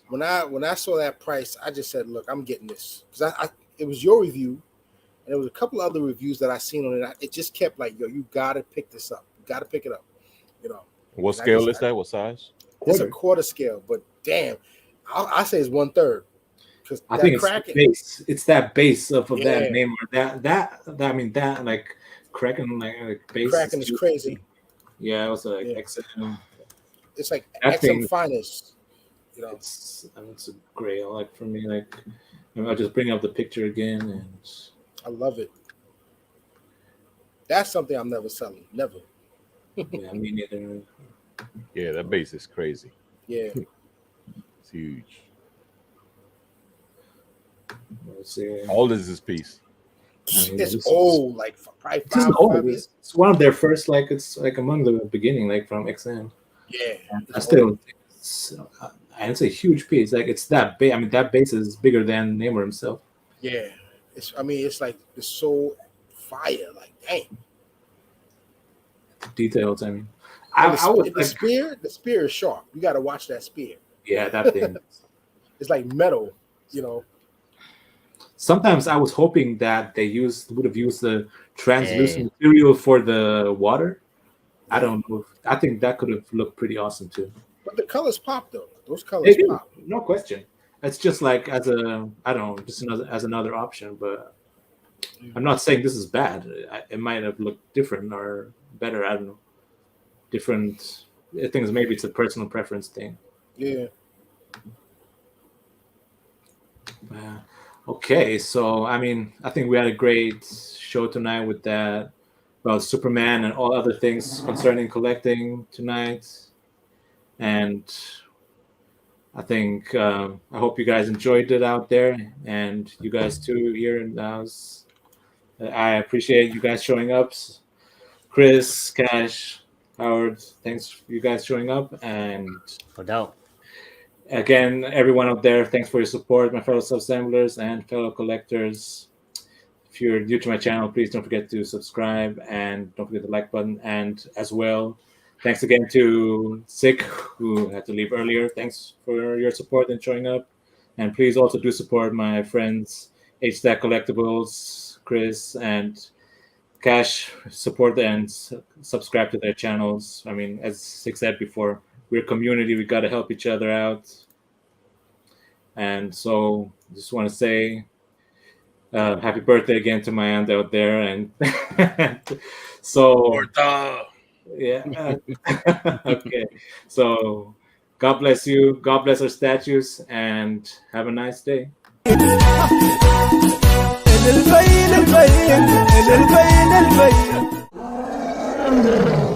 when I saw that price, I just said, look, I'm getting this because it was your review, And there was a couple other reviews that I seen on it. It just kept like, yo, you gotta pick this up. You gotta pick it up. You know. What scale is that? What size? It's a quarter scale, but damn, I say it's 1/3. Because I think it's base. It's that base of that name. That like Kraken, like base. Kraken is crazy. Yeah, it was like XM. It's like XM finest. You know, it's a grail. Like for me, like I'll just bring up the picture again, and I love it. That's something I'm never selling. Never. Yeah, me neither. Yeah, that base is crazy. Yeah, it's huge. Let's see. How old is this piece? It's old, like probably 5 years. It's one of their first, like it's like among the beginning, like from XM. Yeah, I still, and it's a huge piece. Like it's that big. I mean, that base is bigger than Namor himself. Yeah, it's like it's so fire. Like dang. Details. I mean, the spear is sharp. You got to watch that spear. Yeah, that thing. It's like metal, you know. Sometimes I was hoping that they would have used the translucent material for the water. I don't know. I think that could have looked pretty awesome too. But the colors pop though. Those colors pop. No question. It's just like as another option. But I'm not saying this is bad. It might have looked different or better. I don't know. Different. I think maybe it's a personal preference thing. Yeah. Okay, so I mean, I think we had a great show tonight with that about Superman and all other things concerning collecting tonight, and I think I hope you guys enjoyed it out there, and you guys too here in the house. I appreciate you guys showing up, Chris, Cash, Howard. Thanks for you guys showing up, and no doubt. Again, everyone out there, thanks for your support, my fellow Sabassemblers and fellow collectors. If you're new to my channel, please don't forget to subscribe and don't forget the like button. And as well, thanks again to Sick, who had to leave earlier. Thanks for your support and showing up. And please also do support my friends, Hstats Collectibles, Chris, and Cash. Support and subscribe to their channels. I mean, as Sick said before, we're a community. We got to help each other out. And so just want to say happy birthday again to my aunt out there. And so, yeah. Okay. So God bless you. God bless our statues. And have a nice day. البين